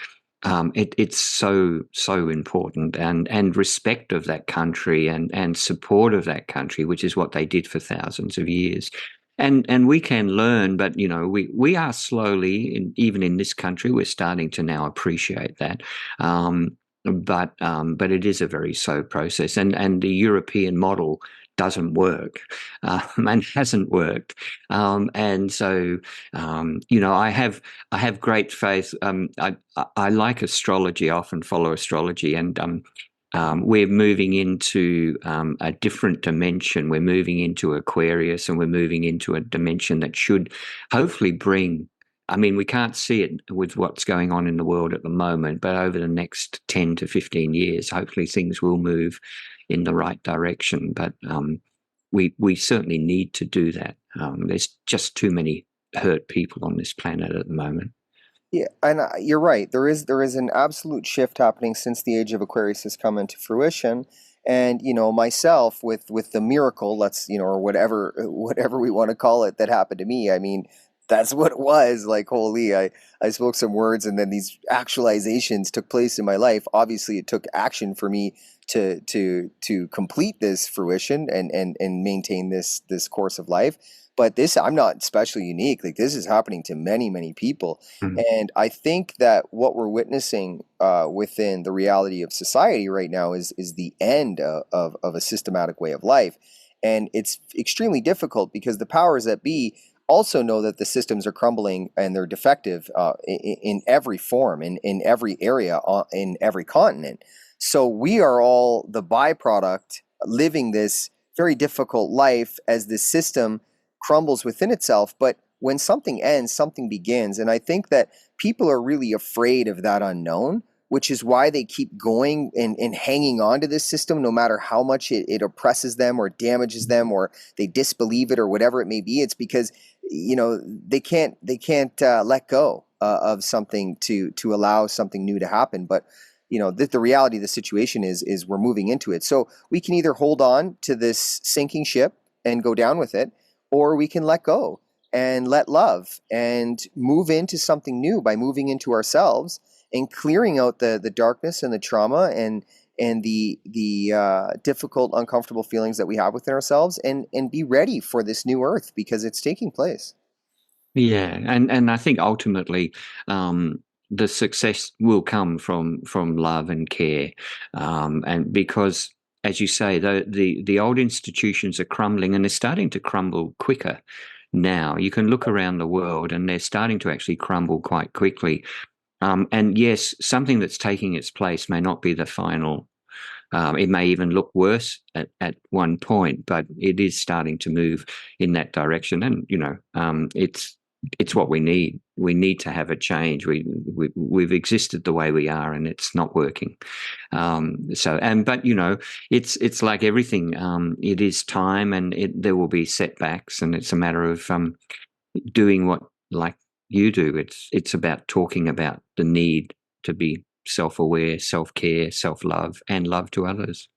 it's so important, and respect of that country, and support of that country, which is what they did for thousands of years. And we can learn, but we are slowly, even in this country, we're starting to now appreciate that. But it is a very slow process, and the European model doesn't work, and hasn't worked. And so, I have great faith. I like astrology. I often follow astrology, and we're moving into a different dimension. We're moving into Aquarius, and we're moving into a dimension that should hopefully bring. I mean, we can't see it with what's going on in the world at the moment, but over the next 10 to 15 years, hopefully things will move in the right direction. But we certainly need to do that. There's just too many hurt people on this planet at the moment. Yeah, and you're right. There is an absolute shift happening since the age of Aquarius has come into fruition. And myself with the miracle, or whatever we want to call it, that happened to me. I mean, that's what it was. Like, holy, I spoke some words, and then these actualizations took place in my life. Obviously, it took action for me to complete this fruition and maintain this course of life. But this, I'm not especially unique. Like, this is happening to many people. Mhm. And I think that what we're witnessing within the reality of society right now is the end of a systematic way of life. And it's extremely difficult because the powers that be also know that the systems are crumbling and they're defective in every form, in every area, in every continent. So we are all the byproduct living this very difficult life as the system crumbles within itself. But when something ends, something begins. And I think that people are really afraid of that unknown, which is why they keep going and hanging on to this system, no matter how much it oppresses them or damages them, or they disbelieve it, or whatever it may be. It's because they can't let go of something to allow something new to happen. But the reality of the situation is we're moving into it. So we can either hold on to this sinking ship and go down with it, or we can let go and let love and move into something new by moving into ourselves and clearing out the darkness and the trauma and the difficult, uncomfortable feelings that we have within ourselves, and be ready for this new earth because it's taking place. Yeah, and I think ultimately, the success will come from love and care, and because, as you say, the old institutions are crumbling, and they're starting to crumble quicker now. You can look around the world, and they're starting to actually crumble quite quickly. And yes, something that's taking its place may not be the final. It may even look worse at one point, but it is starting to move in that direction. And it's what we need. We need to have a change. We've existed the way we are, and it's not working. But it's like everything. It is time, and there will be setbacks, and it's a matter of doing what, like you do. It's about talking about the need to be self-aware, self-care, self-love, and love to others.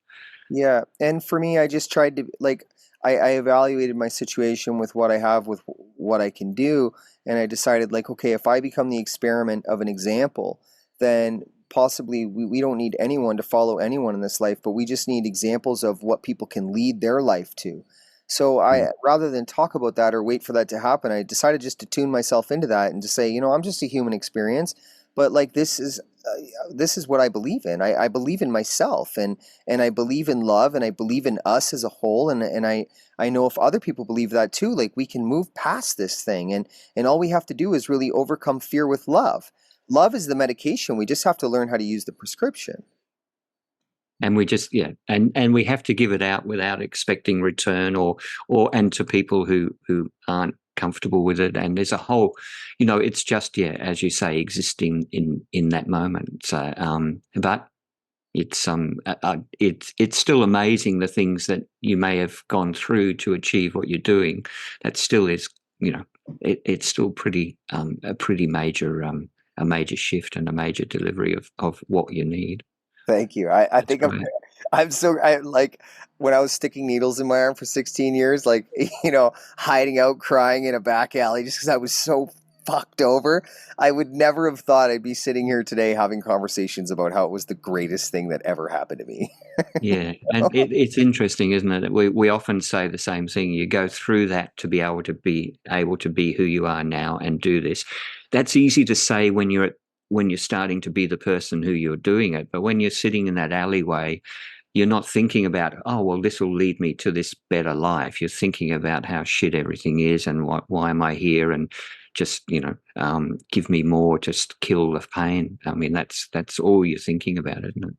Yeah, and for me, I just tried to, like, I evaluated my situation with what I have, with what I can do, and I decided, like, okay, if I become the experiment of an example, then possibly we don't need anyone to follow anyone in this life, but we just need examples of what people can lead their life to. So rather than talk about that or wait for that to happen, I decided just to tune myself into that and to say, I'm just a human experience, but like this is what I believe in. I believe in myself, and I believe in love, and I believe in us as a whole, and I know if other people believe that too, like, we can move past this thing, and all we have to do is really overcome fear with love. Love is the medication. We just have to learn how to use the prescription. And we just and we have to give it out without expecting return, or and to people who aren't comfortable with it. And there's a whole, it's just, as you say, existing in that moment. So but it's still amazing, the things that you may have gone through to achieve what you're doing. That still is, it's still pretty a pretty major a major shift and a major delivery of what you need. Thank you. I That's think great. I like, when I was sticking needles in my arm for 16 years, like, hiding out, crying in a back alley just because I was so fucked over, I would never have thought I'd be sitting here today having conversations about how it was the greatest thing that ever happened to me. Yeah, and it's interesting, isn't it? We often say the same thing. You go through that to be able to be who you are now and do this. That's easy to say when you're starting to be the person who you're doing it, but when you're sitting in that alleyway, you're not thinking about, oh well, this will lead me to this better life. You're thinking about how shit everything is and why am I here, and just give me more, just kill the pain. I mean, that's all you're thinking about, isn't it?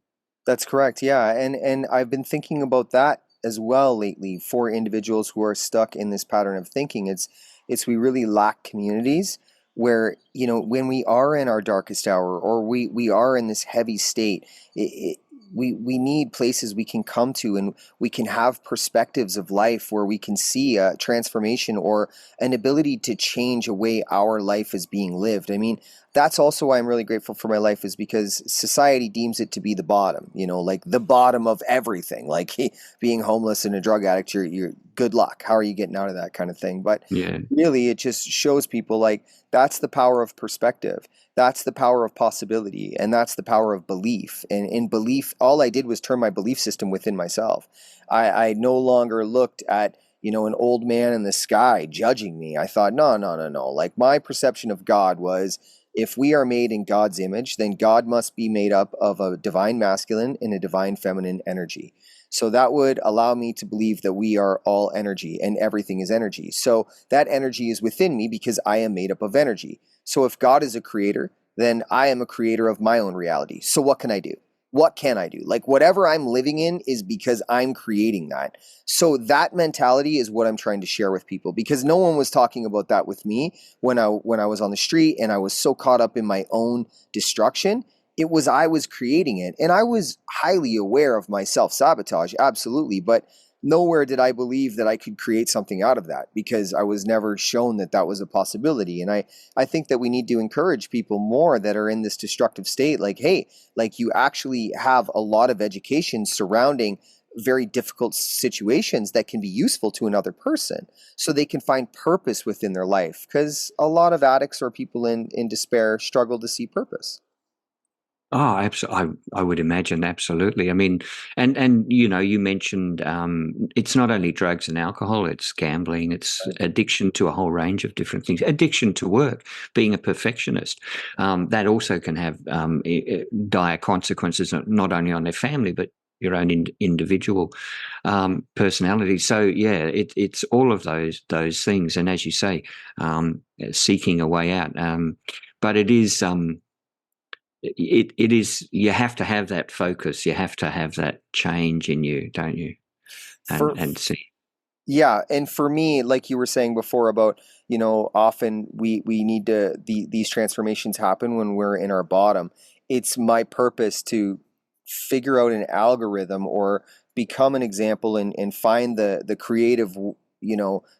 That's correct. Yeah. And I've been thinking about that as well lately for individuals who are stuck in this pattern of thinking. It's we really lack communities where, when we are in our darkest hour or we are in this heavy state, we need places we can come to and we can have perspectives of life where we can see a transformation or an ability to change a way our life is being lived. I mean, that's also why I'm really grateful for my life, is because society deems it to be the bottom, like the bottom of everything, like being homeless and a drug addict, you're good luck. How are you getting out of that kind of thing? But Yeah. really, it just shows people like that's the power of perspective. That's the power of possibility. And that's the power of belief. And in belief, all I did was turn my belief system within myself. I no longer looked at an old man in the sky judging me. I thought, no, no, no, no. Like my perception of God was, if we are made in God's image, then God must be made up of a divine masculine and a divine feminine energy. So that would allow me to believe that we are all energy and everything is energy. So that energy is within me because I am made up of energy. So if God is a creator, then I am a creator of my own reality. So what can I do? What can I do? Like whatever I'm living in is because I'm creating that. So that mentality is what I'm trying to share with people, because no one was talking about that with me when I was on the street and I was so caught up in my own destruction. I was creating it, and I was highly aware of my self-sabotage, absolutely, but nowhere did I believe that I could create something out of that, because I was never shown that that was a possibility. And I think that we need to encourage people more that are in this destructive state, like, hey, like you actually have a lot of education surrounding very difficult situations that can be useful to another person so they can find purpose within their life, because a lot of addicts or people in despair struggle to see purpose. Oh, I would imagine, absolutely. I mean, and you mentioned it's not only drugs and alcohol; it's gambling, it's addiction to a whole range of different things. Addiction to work, being a perfectionist, that also can have dire consequences, not only on their family but your own individual personality. So yeah, it's all of those things, and as you say, seeking a way out. But it is. It is, you have to have that focus, you have to have that change in you, don't you? And see. Yeah, and for me, like you were saying before about, often we need these transformations happen when we're in our bottom. It's my purpose to figure out an algorithm or become an example and find the creative,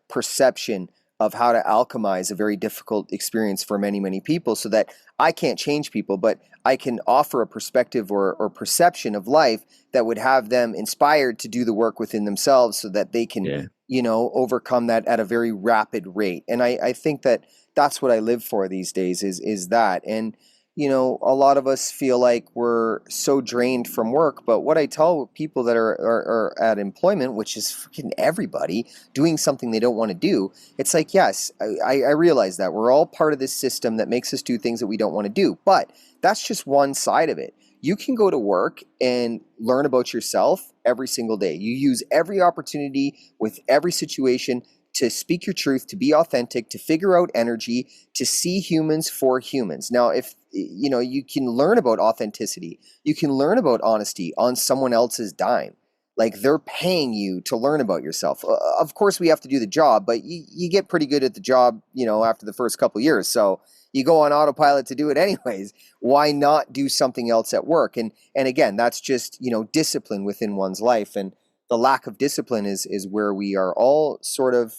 perception of how to alchemize a very difficult experience for many, many people, so that I can't change people, but I can offer a perspective or perception of life that would have them inspired to do the work within themselves so that they can, Yeah. overcome that at a very rapid rate. And I think that that's what I live for these days is that. And, a lot of us feel like we're so drained from work, but what I tell people that are at employment, which is freaking everybody doing something they don't want to do, it's like, yes, I realize that we're all part of this system that makes us do things that we don't want to do, but that's just one side of it. You can go to work and learn about yourself every single day. You use every opportunity with every situation to speak your truth, to be authentic, to figure out energy, to see humans for humans. Now, if you can learn about authenticity, you can learn about honesty on someone else's dime. Like they're paying you to learn about yourself. Of course, we have to do the job, but you get pretty good at the job, after the first couple of years. So you go on autopilot to do it anyways. Why not do something else at work? And again, that's just, discipline within one's life. And the lack of discipline is where we are all sort of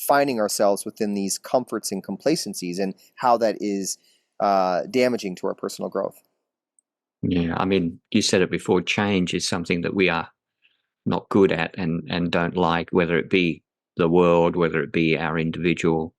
finding ourselves within these comforts and complacencies, and how that is damaging to our personal growth. Yeah, I mean, you said it before, change is something that we are not good at and don't like, whether it be the world, whether it be our individual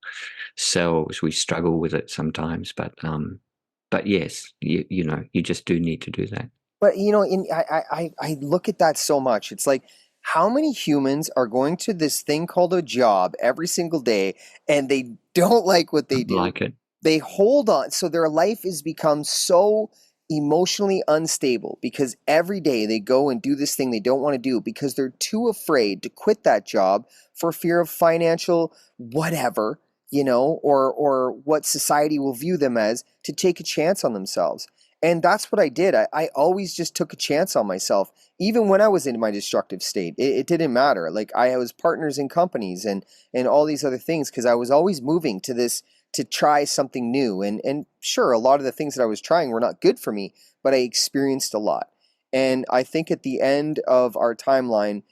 selves. We struggle with it sometimes, but yes, you know, you just do need to do that. But you know, I look at that so much. It's like, how many humans are going to this thing called a job every single day and they don't like what they do? Like it. They hold on. So their life has become so emotionally unstable because every day they go and do this thing they don't want to do because they're too afraid to quit that job for fear of financial whatever, you know, or what society will view them as, to take a chance on themselves. And that's what I did. I always just took a chance on myself, even when I was in my destructive state. It didn't matter. Like, I was partners in companies and all these other things because I was always moving to this to try something new. And sure, a lot of the things that I was trying were not good for me, but I experienced a lot. And I think at the end of our timeline,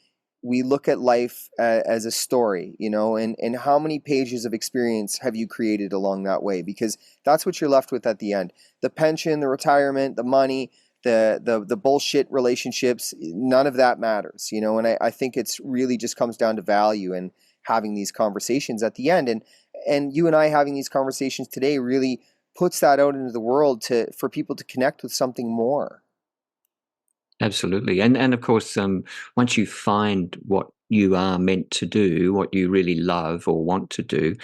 we look at life as a story, you know, and how many pages of experience have you created along that way? Because that's what you're left with at the end. The pension, the retirement, the money, the bullshit relationships, none of that matters, you know. And I think it's really just comes down to value and having these conversations at the end. And you and I having these conversations today really puts that out into the world for people to connect with something more. Absolutely. And of course, once you find what you are meant to do, what you really love or want to do,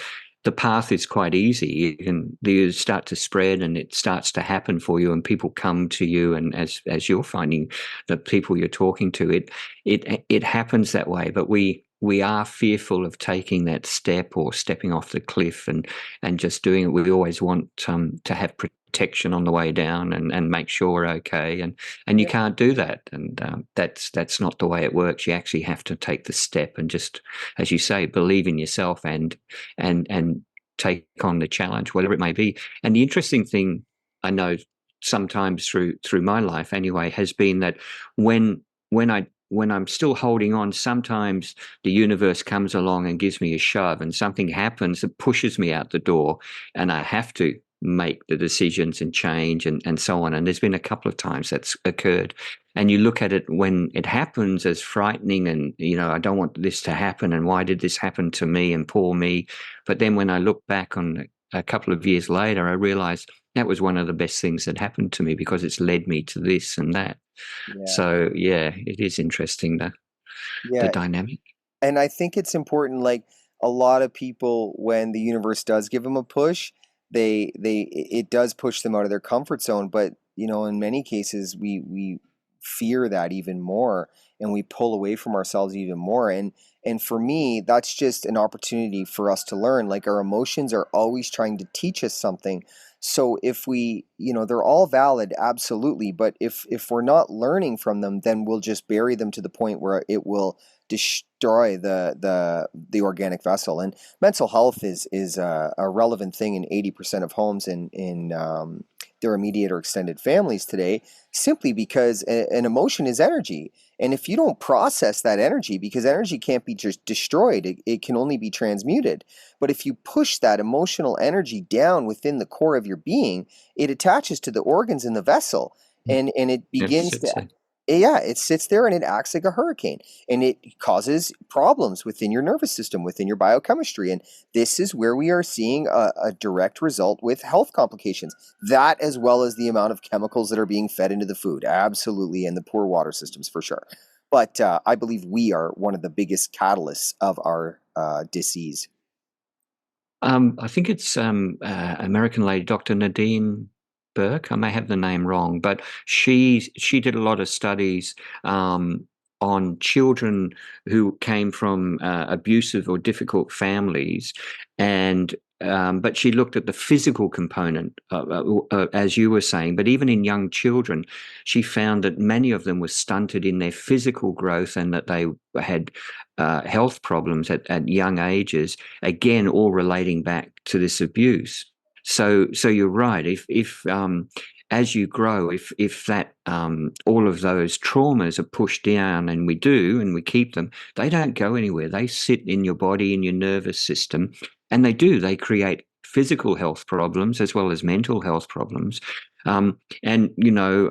the path is quite easy. You start to spread and it starts to happen for you, and people come to you. And as you're finding the people you're talking to, it happens that way. But we are fearful of taking that step or stepping off the cliff and just doing it. We always want to have protection on the way down and make sure we're okay. And you can't do that. And that's not the way it works. You actually have to take the step and just, as you say, believe in yourself and take on the challenge, whatever it may be. And the interesting thing I know sometimes through my life anyway has been that when I'm still holding on, sometimes the universe comes along and gives me a shove, and something happens that pushes me out the door, and I have to make the decisions and change and so on. And there's been a couple of times that's occurred. And you look at it when it happens as frightening and, you know, I don't want this to happen, and why did this happen to me and poor me? But then when I look back on a couple of years later, I realized that was one of the best things that happened to me because it's led me to this and that. Yeah. So, yeah, it is interesting, the dynamic. And I think it's important, like, a lot of people, when the universe does give them a push, it does push them out of their comfort zone. But, you know, in many cases, we fear that even more, and we pull away from ourselves even more. And for me, that's just an opportunity for us to learn. Like, our emotions are always trying to teach us something. So if we, you know, they're all valid, absolutely. But if we're not learning from them, then we'll just bury them to the point where it will destroy the organic vessel. And mental health is a relevant thing in 80% of homes in their immediate or extended families today, simply because an emotion is energy. And if you don't process that energy, because energy can't be just destroyed, it can only be transmuted. But if you push that emotional energy down within the core of your being, it attaches to the organs in the vessel, and it begins to... Yeah, it sits there and it acts like a hurricane, and it causes problems within your nervous system, within your biochemistry. And this is where we are seeing a direct result with health complications. That, as well as the amount of chemicals that are being fed into the food, absolutely, and the poor water systems for sure. But I believe we are one of the biggest catalysts of our disease. I think it's American lady, Dr. Nadine Burke. I may have the name wrong, but she did a lot of studies on children who came from abusive or difficult families, and but she looked at the physical component, as you were saying. But even in young children, she found that many of them were stunted in their physical growth, and that they had health problems at young ages. Again, all relating back to this abuse. So you're right. If as you grow, if that all of those traumas are pushed down, and we keep them, they don't go anywhere. They sit in your body, in your nervous system, and they create physical health problems as well as mental health problems. And you know,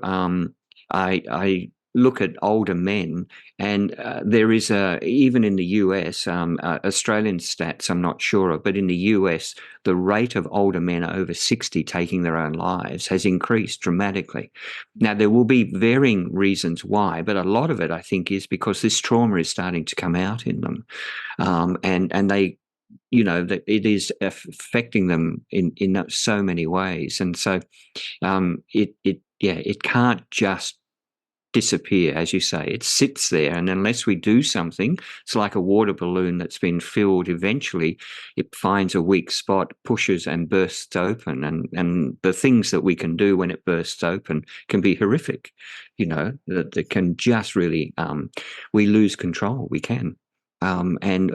I look at older men, and there is even in the US, Australian stats I'm not sure of, but in the US, the rate of older men over 60 taking their own lives has increased dramatically. Now, there will be varying reasons why, but a lot of it, I think, is because this trauma is starting to come out in them, and they, that it is affecting them in so many ways, and so it can't just disappear, as you say. It sits there, and unless we do something, it's like a water balloon that's been filled. Eventually it finds a weak spot, pushes, and bursts open, and the things that we can do when it bursts open can be horrific. That can just really we lose control. We can. And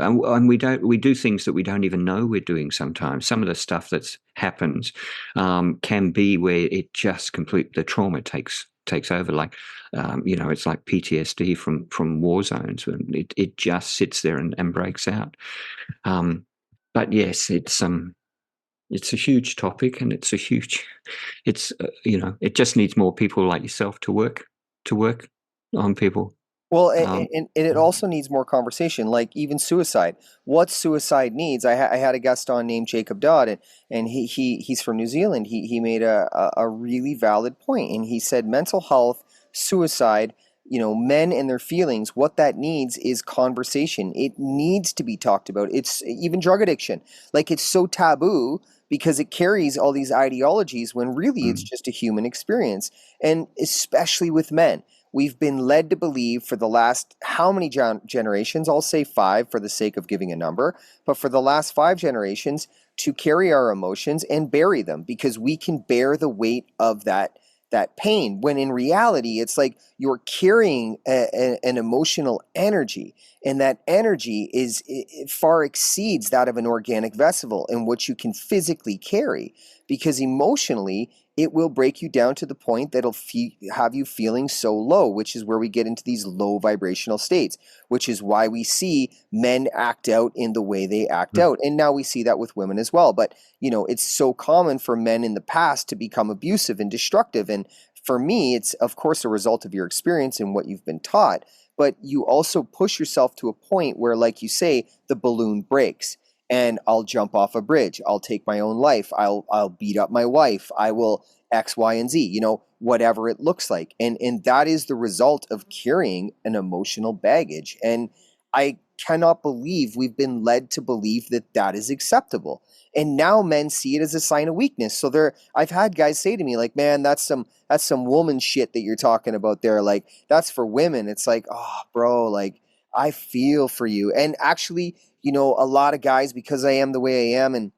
we do things that we don't even know we're doing sometimes. Some of the stuff that's happens can be where it just the trauma takes over, like it's like PTSD from war zones, when it just sits there and breaks out. But yes, it's a huge topic, and it just needs more people like yourself to work on people. Well, and it also needs more conversation, like even suicide. What suicide needs. I had a guest on named Jacob Dodd, and he's from New Zealand. He made a really valid point, and he said mental health, suicide, men and their feelings, what that needs is conversation. It needs to be talked about. It's even drug addiction. Like, it's so taboo because it carries all these ideologies when really it's just a human experience. And especially with men. We've been led to believe for the last how many generations? I'll say 5 for the sake of giving a number, but for the last 5 generations to carry our emotions and bury them because we can bear the weight of that pain, when in reality it's like you're carrying an emotional energy, and that energy it far exceeds that of an organic vessel in which you can physically carry, because emotionally it will break you down to the point that it'll have you feeling so low, which is where we get into these low vibrational states, which is why we see men act out in the way they act out. And now we see that with women as well. But, it's so common for men in the past to become abusive and destructive. And for me, it's, of course, a result of your experience and what you've been taught. But you also push yourself to a point where, like you say, the balloon breaks. And I'll jump off a bridge. I'll take my own life. I'll beat up my wife. I will X, Y, and Z, whatever it looks like. And that is the result of carrying an emotional baggage. And I cannot believe we've been led to believe that is acceptable. And now men see it as a sign of weakness. So I've had guys say to me, like, man, that's some woman shit that you're talking about there. Like, that's for women. It's like, oh, bro, like, I feel for you. And actually, a lot of guys, because I am the way I am and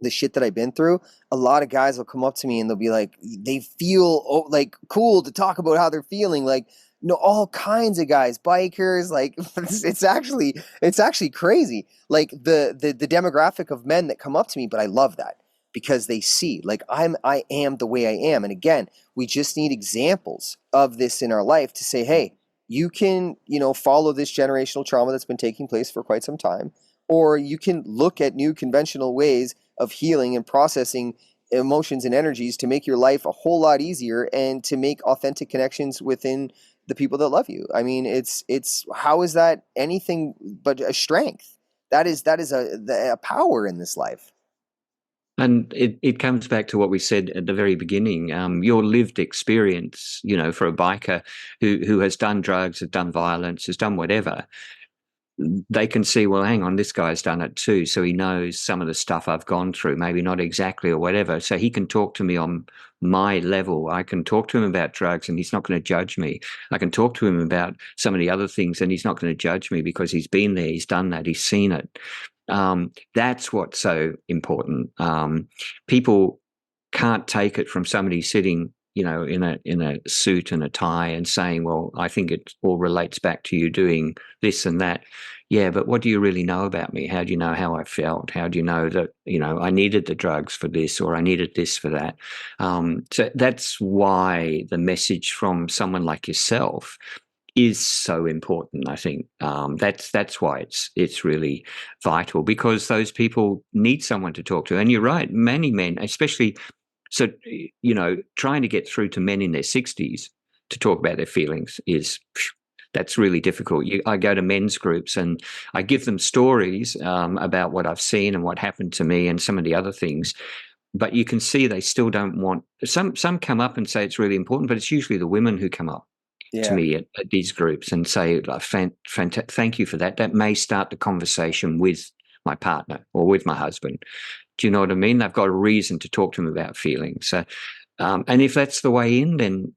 the shit that I've been through, a lot of guys will come up to me and they'll be like, they feel like cool to talk about how they're feeling. Like, all kinds of guys, bikers, like it's actually crazy. Like the demographic of men that come up to me, but I love that because they see, like, I am the way I am. And again, we just need examples of this in our life to say, hey, you can, follow this generational trauma that's been taking place for quite some time, or you can look at new conventional ways of healing and processing emotions and energies to make your life a whole lot easier and to make authentic connections within the people that love you. I mean, it's how is that anything but a strength? That is a power in this life. And it comes back to what we said at the very beginning. Your lived experience, for a biker who has done drugs, has done violence, has done whatever, they can see, well, hang on, this guy's done it too. So he knows some of the stuff I've gone through, maybe not exactly or whatever. So he can talk to me on my level. I can talk to him about drugs and he's not going to judge me. I can talk to him about some of the other things and he's not going to judge me because he's been there, he's done that, he's seen it. That's what's so important. People can't take it from somebody sitting, in a suit and a tie and saying, well, I think it all relates back to you doing this and that. Yeah, but what do you really know about me? How do you know how I felt? How do you know that, I needed the drugs for this or I needed this for that? So that's why the message from someone like yourself is so important. I think that's why it's really vital, because those people need someone to talk to. And you're right, many men, especially, so trying to get through to men in their 60s to talk about their feelings is that's really difficult. I go to men's groups and I give them stories about what I've seen and what happened to me and some of the other things. But you can see they still don't want. Some come up and say it's really important, but it's usually the women who come up to me at these groups and say, "Thank you for that." That may start the conversation with my partner or with my husband. Do you know what I mean? They've got a reason to talk to them about feelings. So, and if that's the way in, then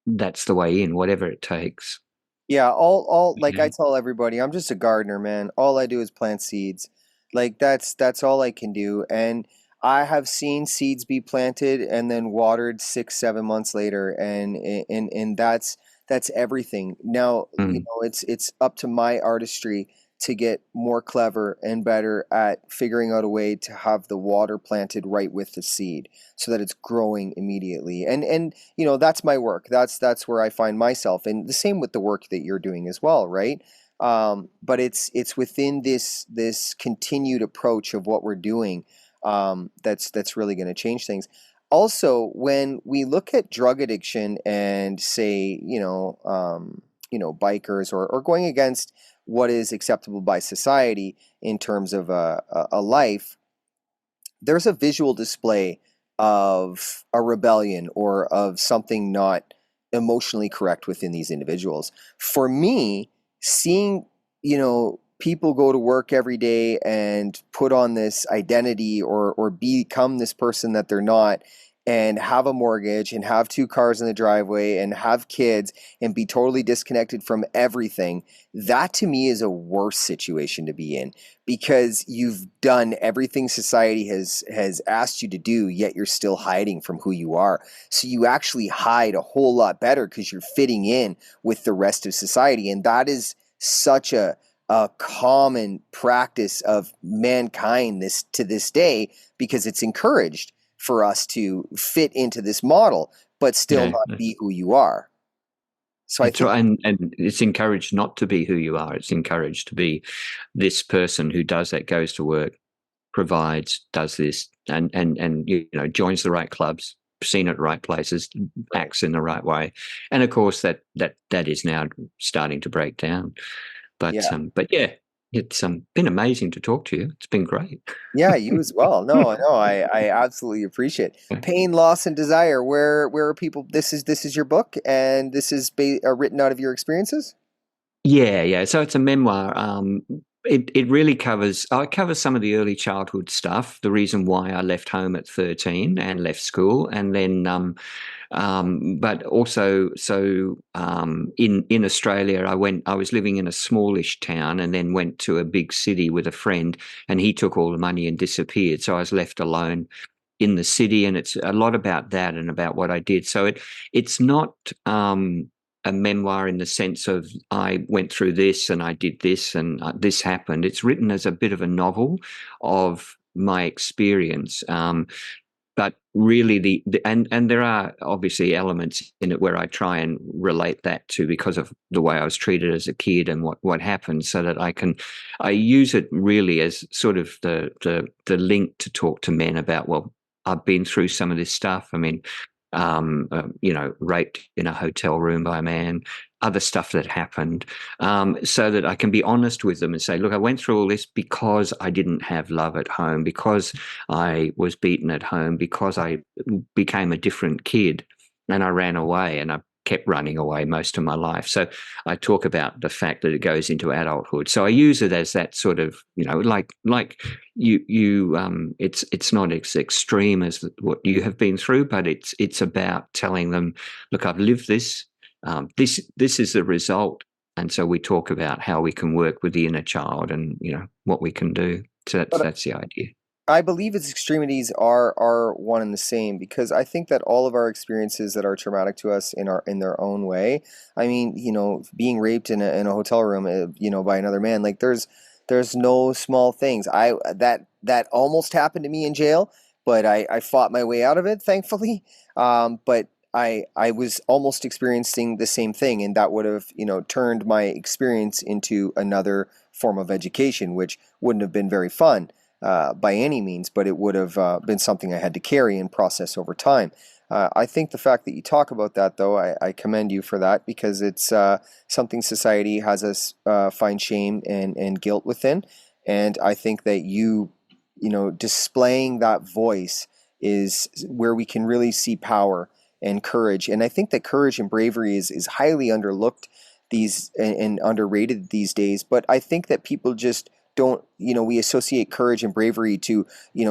that's the way in, whatever it takes. Yeah, all like I tell everybody, I'm just a gardener, man. All I do is plant seeds. Like that's all I can do. And I have seen seeds be planted and then watered 6, 7 months later, and that's everything. Now, it's up to my artistry to get more clever and better at figuring out a way to have the water planted right with the seed so that it's growing immediately. And that's my work. That's where I find myself. And the same with the work that you're doing as well, right? But it's within this continued approach of what we're doing that's really going to change things. Also, when we look at drug addiction and say, bikers or going against what is acceptable by society in terms of a life, there's a visual display of a rebellion or of something not emotionally correct within these individuals. For me, seeing, people go to work every day and put on this identity or become this person that they're not, and have a mortgage and have 2 cars in the driveway and have kids and be totally disconnected from everything, that to me is a worse situation to be in, because you've done everything society has asked you to do, yet you're still hiding from who you are. So you actually hide a whole lot better because you're fitting in with the rest of society. And that is such a common practice of mankind to this day, because it's encouraged for us to fit into this model, but still not be who you are. So I think, and it's encouraged not to be who you are. It's encouraged to be this person who does that, goes to work, provides, does this, and joins the right clubs, seen at right places, acts in the right way. And of course, that is now starting to break down. But yeah. It's been amazing to talk to you. It's been great. Yeah, you as well. No, I absolutely appreciate it. Pain, Loss, and Desire. Where are people? This is your book, and this is written out of your experiences. Yeah. So it's a memoir. It really covers some of the early childhood stuff, the reason why I left home at 13 and left school, and then but also in Australia I was living in a smallish town and then went to a big city with a friend, and he took all the money and disappeared, so I was left alone in the city, and it's a lot about that and about what I did. So it's not a memoir in the sense of I went through this and I did this and this happened. It's written as a bit of a novel of my experience. But really and there are obviously elements in it where I try and relate that to, because of the way I was treated as a kid and what happened, so that I use it really as sort of the link to talk to men about, well, I've been through some of this stuff. I mean, raped in a hotel room by a man, other stuff that happened, so that I can be honest with them and say, look, I went through all this because I didn't have love at home, because I was beaten at home, because I became a different kid and I ran away, and I kept running away most of my life. So I talk about the fact that it goes into adulthood. So I use it as that sort of, like you it's not as extreme as what you have been through, but it's about telling them, look, I've lived this. This is the result. And so we talk about how we can work with the inner child and, what we can do. So that's the idea. I believe its extremities are one and the same, because I think that all of our experiences that are traumatic to us in their own way. I mean, being raped in a hotel room, by another man, like there's no small things. That almost happened to me in jail, but I fought my way out of it, thankfully. But I was almost experiencing the same thing, and that would have, turned my experience into another form of education, which wouldn't have been very fun by any means, but it would have been something I had to carry and process over time. I think the fact that you talk about that, though, I commend you for that, because it's something society has us find shame and guilt within. And I think that displaying that voice is where we can really see power and courage. And I think that courage and bravery is highly underlooked and underrated these days. But I think that people just don't, we associate courage and bravery to,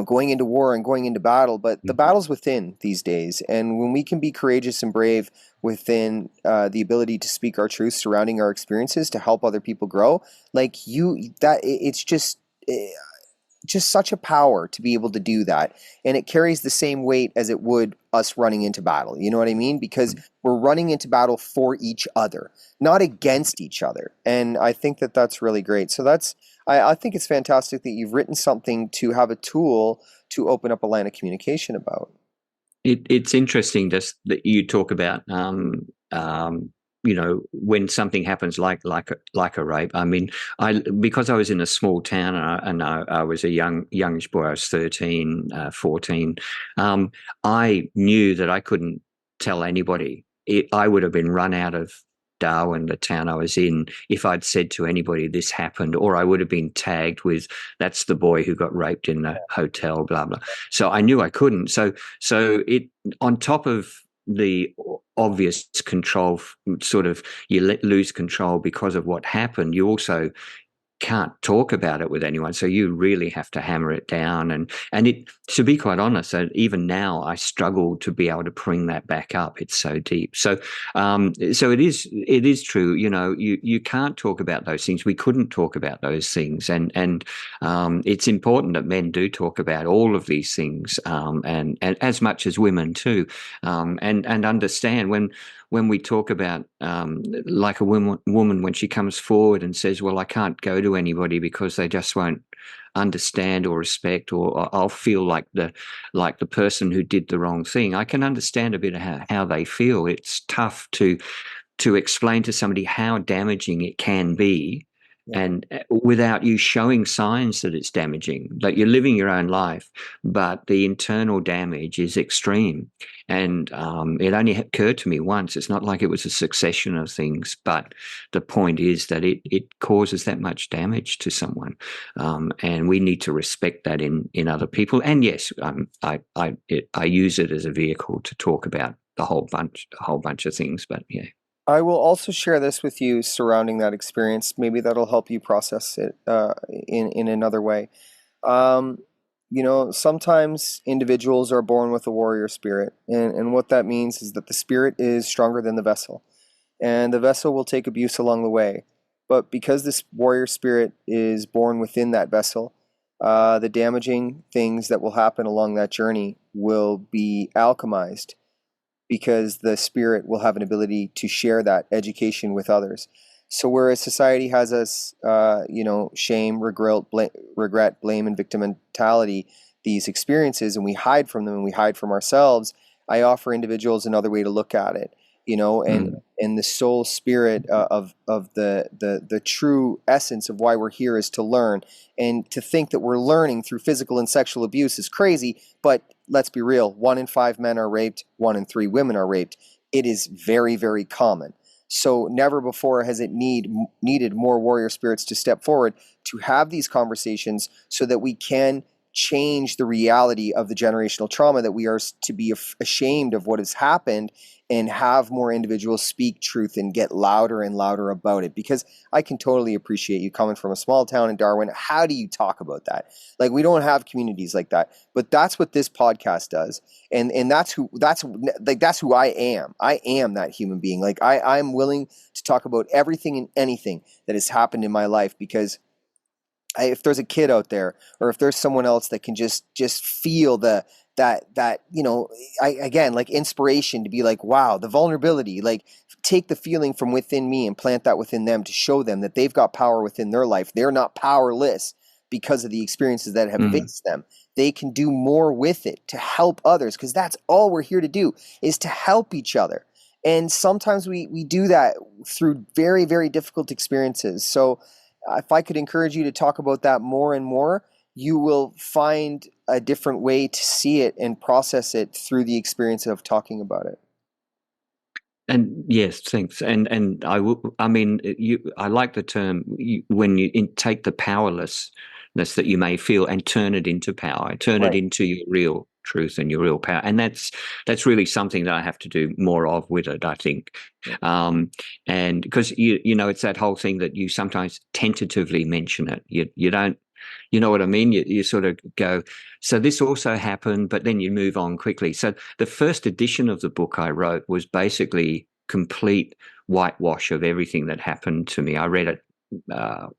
going into war and going into battle, but the battle's within these days. And when we can be courageous and brave within the ability to speak our truth surrounding our experiences to help other people grow, it's just such a power to be able to do that. And it carries the same weight as it would us running into battle. You know what I mean? Because we're running into battle for each other, not against each other. And I think that that's really great. So I think it's fantastic that you've written something to have a tool to open up a line of communication about. It's interesting just that you talk about when something happens like a rape. I mean, because I was in a small town and I was a youngish boy. I was 13, 14. I knew that I couldn't tell anybody. I would have been run out of Darwin, the town I was in, if I'd said to anybody this happened, or I would have been tagged with, that's the boy who got raped in the hotel, blah, blah. So I knew I couldn't. So it, on top of the obvious control, sort of you lose control because of what happened, you also can't talk about it with anyone, so you really have to hammer it down. And it, to be quite honest, even now I struggle to be able to bring that back up. It's so deep. So it is true. You can't talk about those things. We couldn't talk about those things, and it's important that men do talk about all of these things, and as much as women too, and understand when we talk about like a woman when she comes forward and says, well, I can't go to anybody because they just won't understand or respect, or I'll feel like the person who did the wrong thing. I can understand a bit of how they feel. It's tough to explain to somebody how damaging it can be. And without you showing signs that it's damaging, that you're living your own life, but the internal damage is extreme. And it only occurred to me once. It's not like it was a succession of things, but the point is that it causes that much damage to someone, and we need to respect that in other people. And yes, I use it as a vehicle to talk about a whole bunch of things. But yeah. I will also share this with you surrounding that experience. Maybe that'll help you process it in another way. Sometimes individuals are born with a warrior spirit, and what that means is that the spirit is stronger than the vessel, and the vessel will take abuse along the way. But because this warrior spirit is born within that vessel, the damaging things that will happen along that journey will be alchemized, because the spirit will have an ability to share that education with others. So whereas society has us, shame, regret, blame, and victim mentality, these experiences, and we hide from them and we hide from ourselves, I offer individuals another way to look at it, and the soul spirit of the true essence of why we're here is to learn. And to think that we're learning through physical and sexual abuse is crazy, but let's be real, 1 in 5 men are raped, 1 in 3 women are raped. It is very, very common. So never before has it needed more warrior spirits to step forward to have these conversations so that we can change the reality of the generational trauma, that we are to be ashamed of what has happened, and have more individuals speak truth and get louder and louder about it. Because I can totally appreciate you coming from a small town in Darwin. How do you talk about that? Like, we don't have communities like that, but that's what this podcast does. And that's who I am. I am that human being. Like, I'm willing to talk about everything and anything that has happened in my life, because if there's a kid out there, or if there's someone else that can just feel that like inspiration to be like, wow, the vulnerability, like take the feeling from within me and plant that within them to show them that they've got power within their life. They're not powerless because of the experiences that have faced them. They can do more with it to help others, because that's all we're here to do, is to help each other. And sometimes we do that through very, very difficult experiences. So if I could encourage you to talk about that more and more, you will find a different way to see it and process it through the experience of talking about it. And yes, thanks. And I mean, I like the term when you take the powerlessness that you may feel and turn it into power, turn it into your real truth and your real power. And that's really something that I have to do more of with it, I think. And because you know, it's that whole thing that you sometimes tentatively mention it. You don't. You know what I mean? You sort of go, so this also happened, but then you move on quickly. So the first edition of the book I wrote was basically complete whitewash of everything that happened to me. I read it,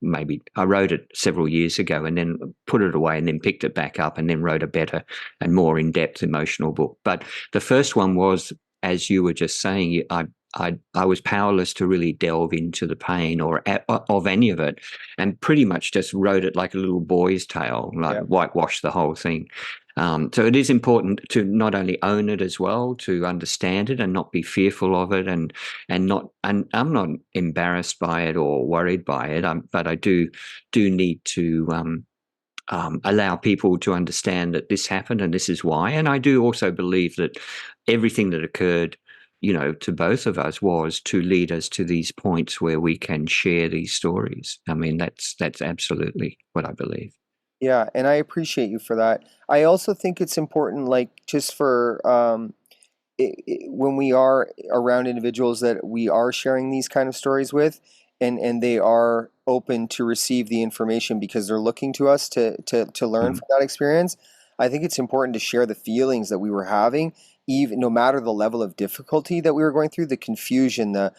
maybe I wrote it several years ago and then put it away and then picked it back up and then wrote a better and more in-depth emotional book. But the first one was, as you were just saying, I was powerless to really delve into the pain or of any of it, and pretty much just wrote it like a little boy's tale, like whitewash the whole thing. So it is important to not only own it as well, to understand it and not be fearful of it, and I'm not embarrassed by it or worried by it, but I do need to allow people to understand that this happened and this is why. And I do also believe that everything that occurred, you know, to both of us was to lead us to these points where we can share these stories. I mean, that's absolutely what I believe. Yeah, and I appreciate you for that. I also think it's important, like, just for when we are around individuals that we are sharing these kind of stories with, and they are open to receive the information because they're looking to us to learn from that experience. I think it's important to share the feelings that we were having, even no matter the level of difficulty that we were going through, the confusion, the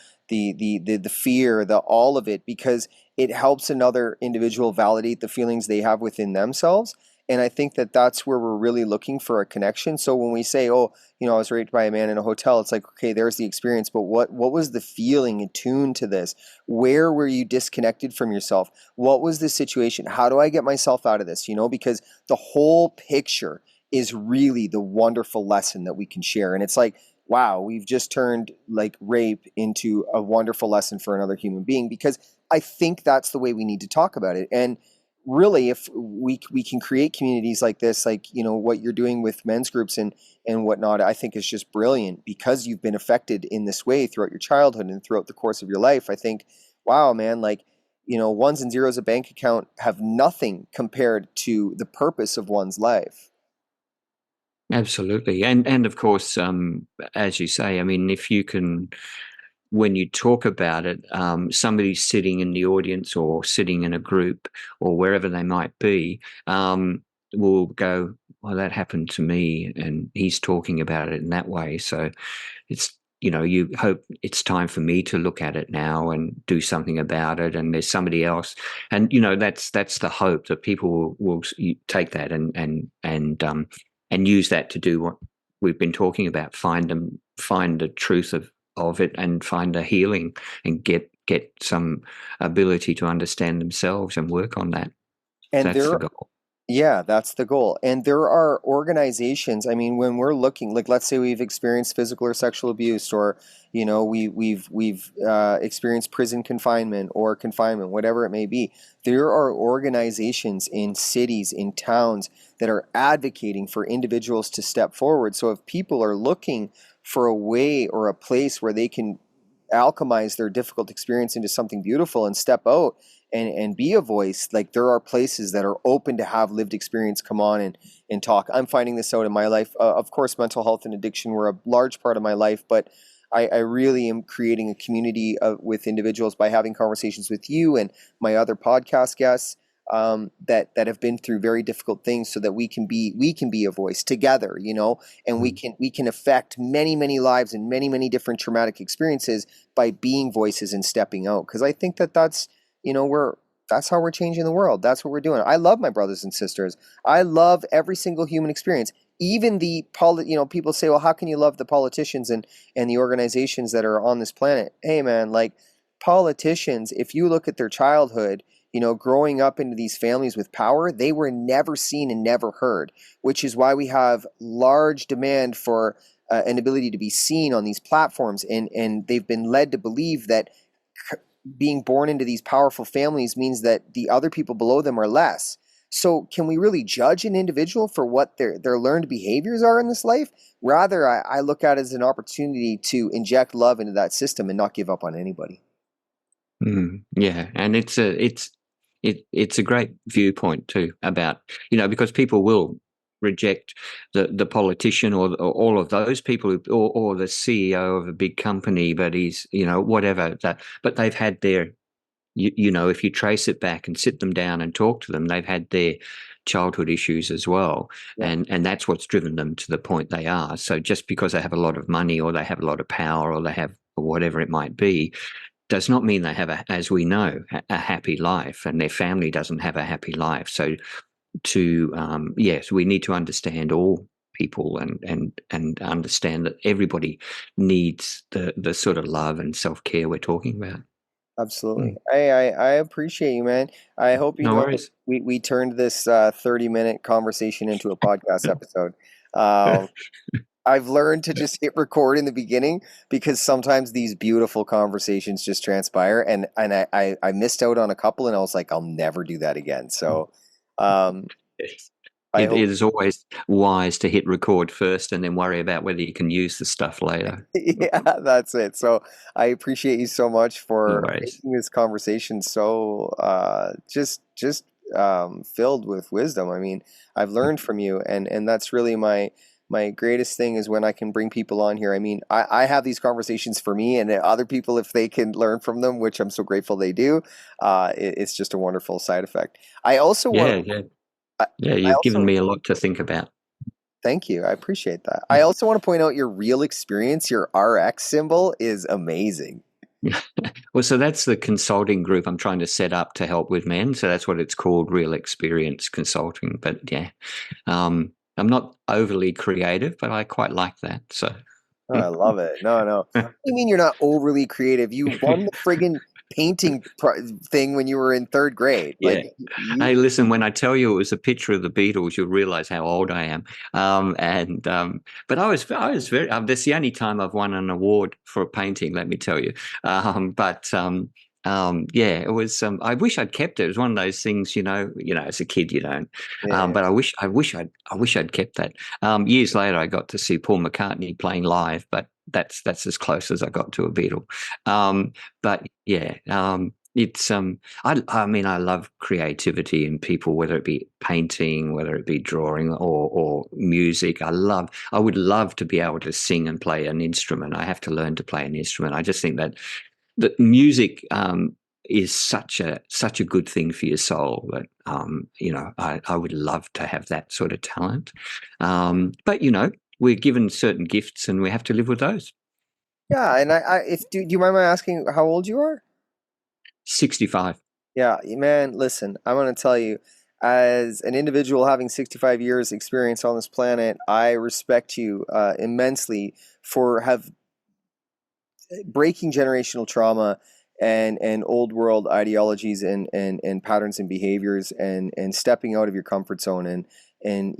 fear, the all of it, because it helps another individual validate the feelings they have within themselves. And I think that that's where we're really looking for a connection. So when we say, oh, you know, I was raped by a man in a hotel, it's like, okay, there's the experience, but what was the feeling attuned to this? Where were you disconnected from yourself? What was the situation? How do I get myself out of this? You know, because the whole picture is really the wonderful lesson that we can share. And it's like, wow, we've just turned like rape into a wonderful lesson for another human being, because I think that's the way we need to talk about it. And really, if we can create communities like this, like, you know, what you're doing with men's groups and whatnot, I think is just brilliant, because you've been affected in this way throughout your childhood and throughout the course of your life. I think, wow, man, like, you know, ones and zeros of bank account have nothing compared to the purpose of one's life. Absolutely. And of course, as you say, I mean, if you can, when you talk about it, somebody sitting in the audience or sitting in a group or wherever they might be, will go, well, that happened to me, and he's talking about it in that way. So it's, you know, you hope it's time for me to look at it now and do something about it. And there's somebody else, and you know, that's the hope, that people will take that and use that to do what we've been talking about, find the truth of it and find a healing and get some ability to understand themselves and work on that. And That's the goal. yeah, that's the goal. And there are organizations, I mean, when we're looking, like, let's say we've experienced physical or sexual abuse, or, you know, we've experienced prison confinement or confinement, whatever it may be. There are organizations in cities, in towns, that are advocating for individuals to step forward. So if people are looking for a way or a place where they can alchemize their difficult experience into something beautiful and step out and be a voice, like, there are places that are open to have lived experience come on and talk. I'm finding this out in my life. Of course, mental health and addiction were a large part of my life, but I really am creating a community with individuals by having conversations with you and my other podcast guests, that have been through very difficult things, so that we can be a voice together, you know, and we can affect many lives and many different traumatic experiences by being voices and stepping out. Because I think that's, you know, that's how we're changing the world. That's what we're doing. I love my brothers and sisters. I love every single human experience. Even you know, people say, well, how can you love the politicians and the organizations that are on this planet? Hey, man, like, politicians, if you look at their childhood, you know, growing up into these families with power, they were never seen and never heard, which is why we have large demand for an ability to be seen on these platforms. And they've been led to believe that being born into these powerful families means that the other people below them are less. So can we really judge an individual for what their learned behaviors are in this life? Rather, I look at it as an opportunity to inject love into that system and not give up on anybody. Yeah, and it's a great viewpoint too about, because people will reject the politician or all of those people or the CEO of a big company, but he's whatever that, but they've had their if you trace it back and sit them down and talk to them, they've had their childhood issues as well, and that's what's driven them to the point they are. So just because they have a lot of money or they have a lot of power or they have whatever it might be, does not mean they have, as we know, a happy life, and their family doesn't have a happy life. So yes, we need to understand all people and understand that everybody needs the sort of love and self-care we're talking about. Absolutely. I appreciate you, man. I hope No worries. we turned this 30-minute conversation into a podcast episode. I've learned to just hit record in the beginning because sometimes these beautiful conversations just transpire, and I missed out on a couple, and I was like, I'll never do that again. So it is always wise to hit record first and then worry about whether you can use the stuff later. Yeah, that's it. So I appreciate you so much for making this conversation so just filled with wisdom. I mean, I've learned from you, and that's really my greatest thing is when I can bring people on here. I mean, I have these conversations for me, and other people, if they can learn from them, which I'm so grateful they do, it's just a wonderful side effect. I also want to... you've given me a lot to think about. Thank you. I appreciate that. I also want to point out your real experience, your RX symbol is amazing. Well, so that's the consulting group I'm trying to set up to help with men. So that's what it's called, Real Experience Consulting. But yeah, I'm not overly creative, but I quite like that. So I love it. No. What do you mean you're not overly creative? You won the friggin' painting thing when you were in third grade. Yeah. Hey, listen, when I tell you it was a picture of the Beatles, you'll realize how old I am. But I was very, that's the only time I've won an award for a painting, let me tell you. It was, I wish I'd kept it. It was one of those things, as a kid, you don't, but I wish I'd kept that. Years later, I got to see Paul McCartney playing live, but that's as close as I got to a Beatle. It's, I mean, I love creativity in people, whether it be painting, whether it be drawing or music. I would love to be able to sing and play an instrument. I have to learn to play an instrument. I just think that music is such a good thing for your soul that I would love to have that sort of talent. But we're given certain gifts and we have to live with those. Yeah, and do you mind my asking how old you are? 65. Yeah, man. Listen, I'm going to tell you, as an individual having 65 years experience on this planet, I respect you immensely for breaking generational trauma and old world ideologies and patterns and behaviors and stepping out of your comfort zone and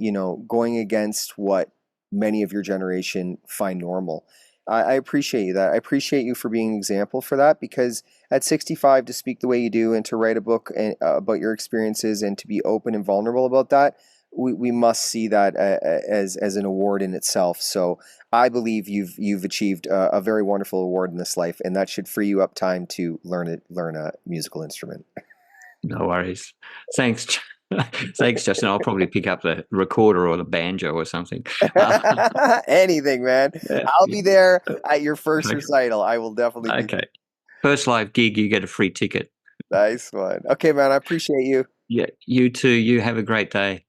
going against what many of your generation find normal. I appreciate you that. I appreciate you for being an example for that, because at 65 to speak the way you do and to write a book about your experiences and to be open and vulnerable about that, we must see that as an award in itself. So I believe you've achieved a very wonderful award in this life, and that should free you up time to learn a musical instrument. No worries. Thanks. Thanks, Justin. I'll probably pick up the recorder or the banjo or something. Anything, man. I'll be there at your first recital. I will definitely be there. First live gig, you get a free ticket. Nice one. Okay, man. I appreciate you. Yeah, you too. You have a great day.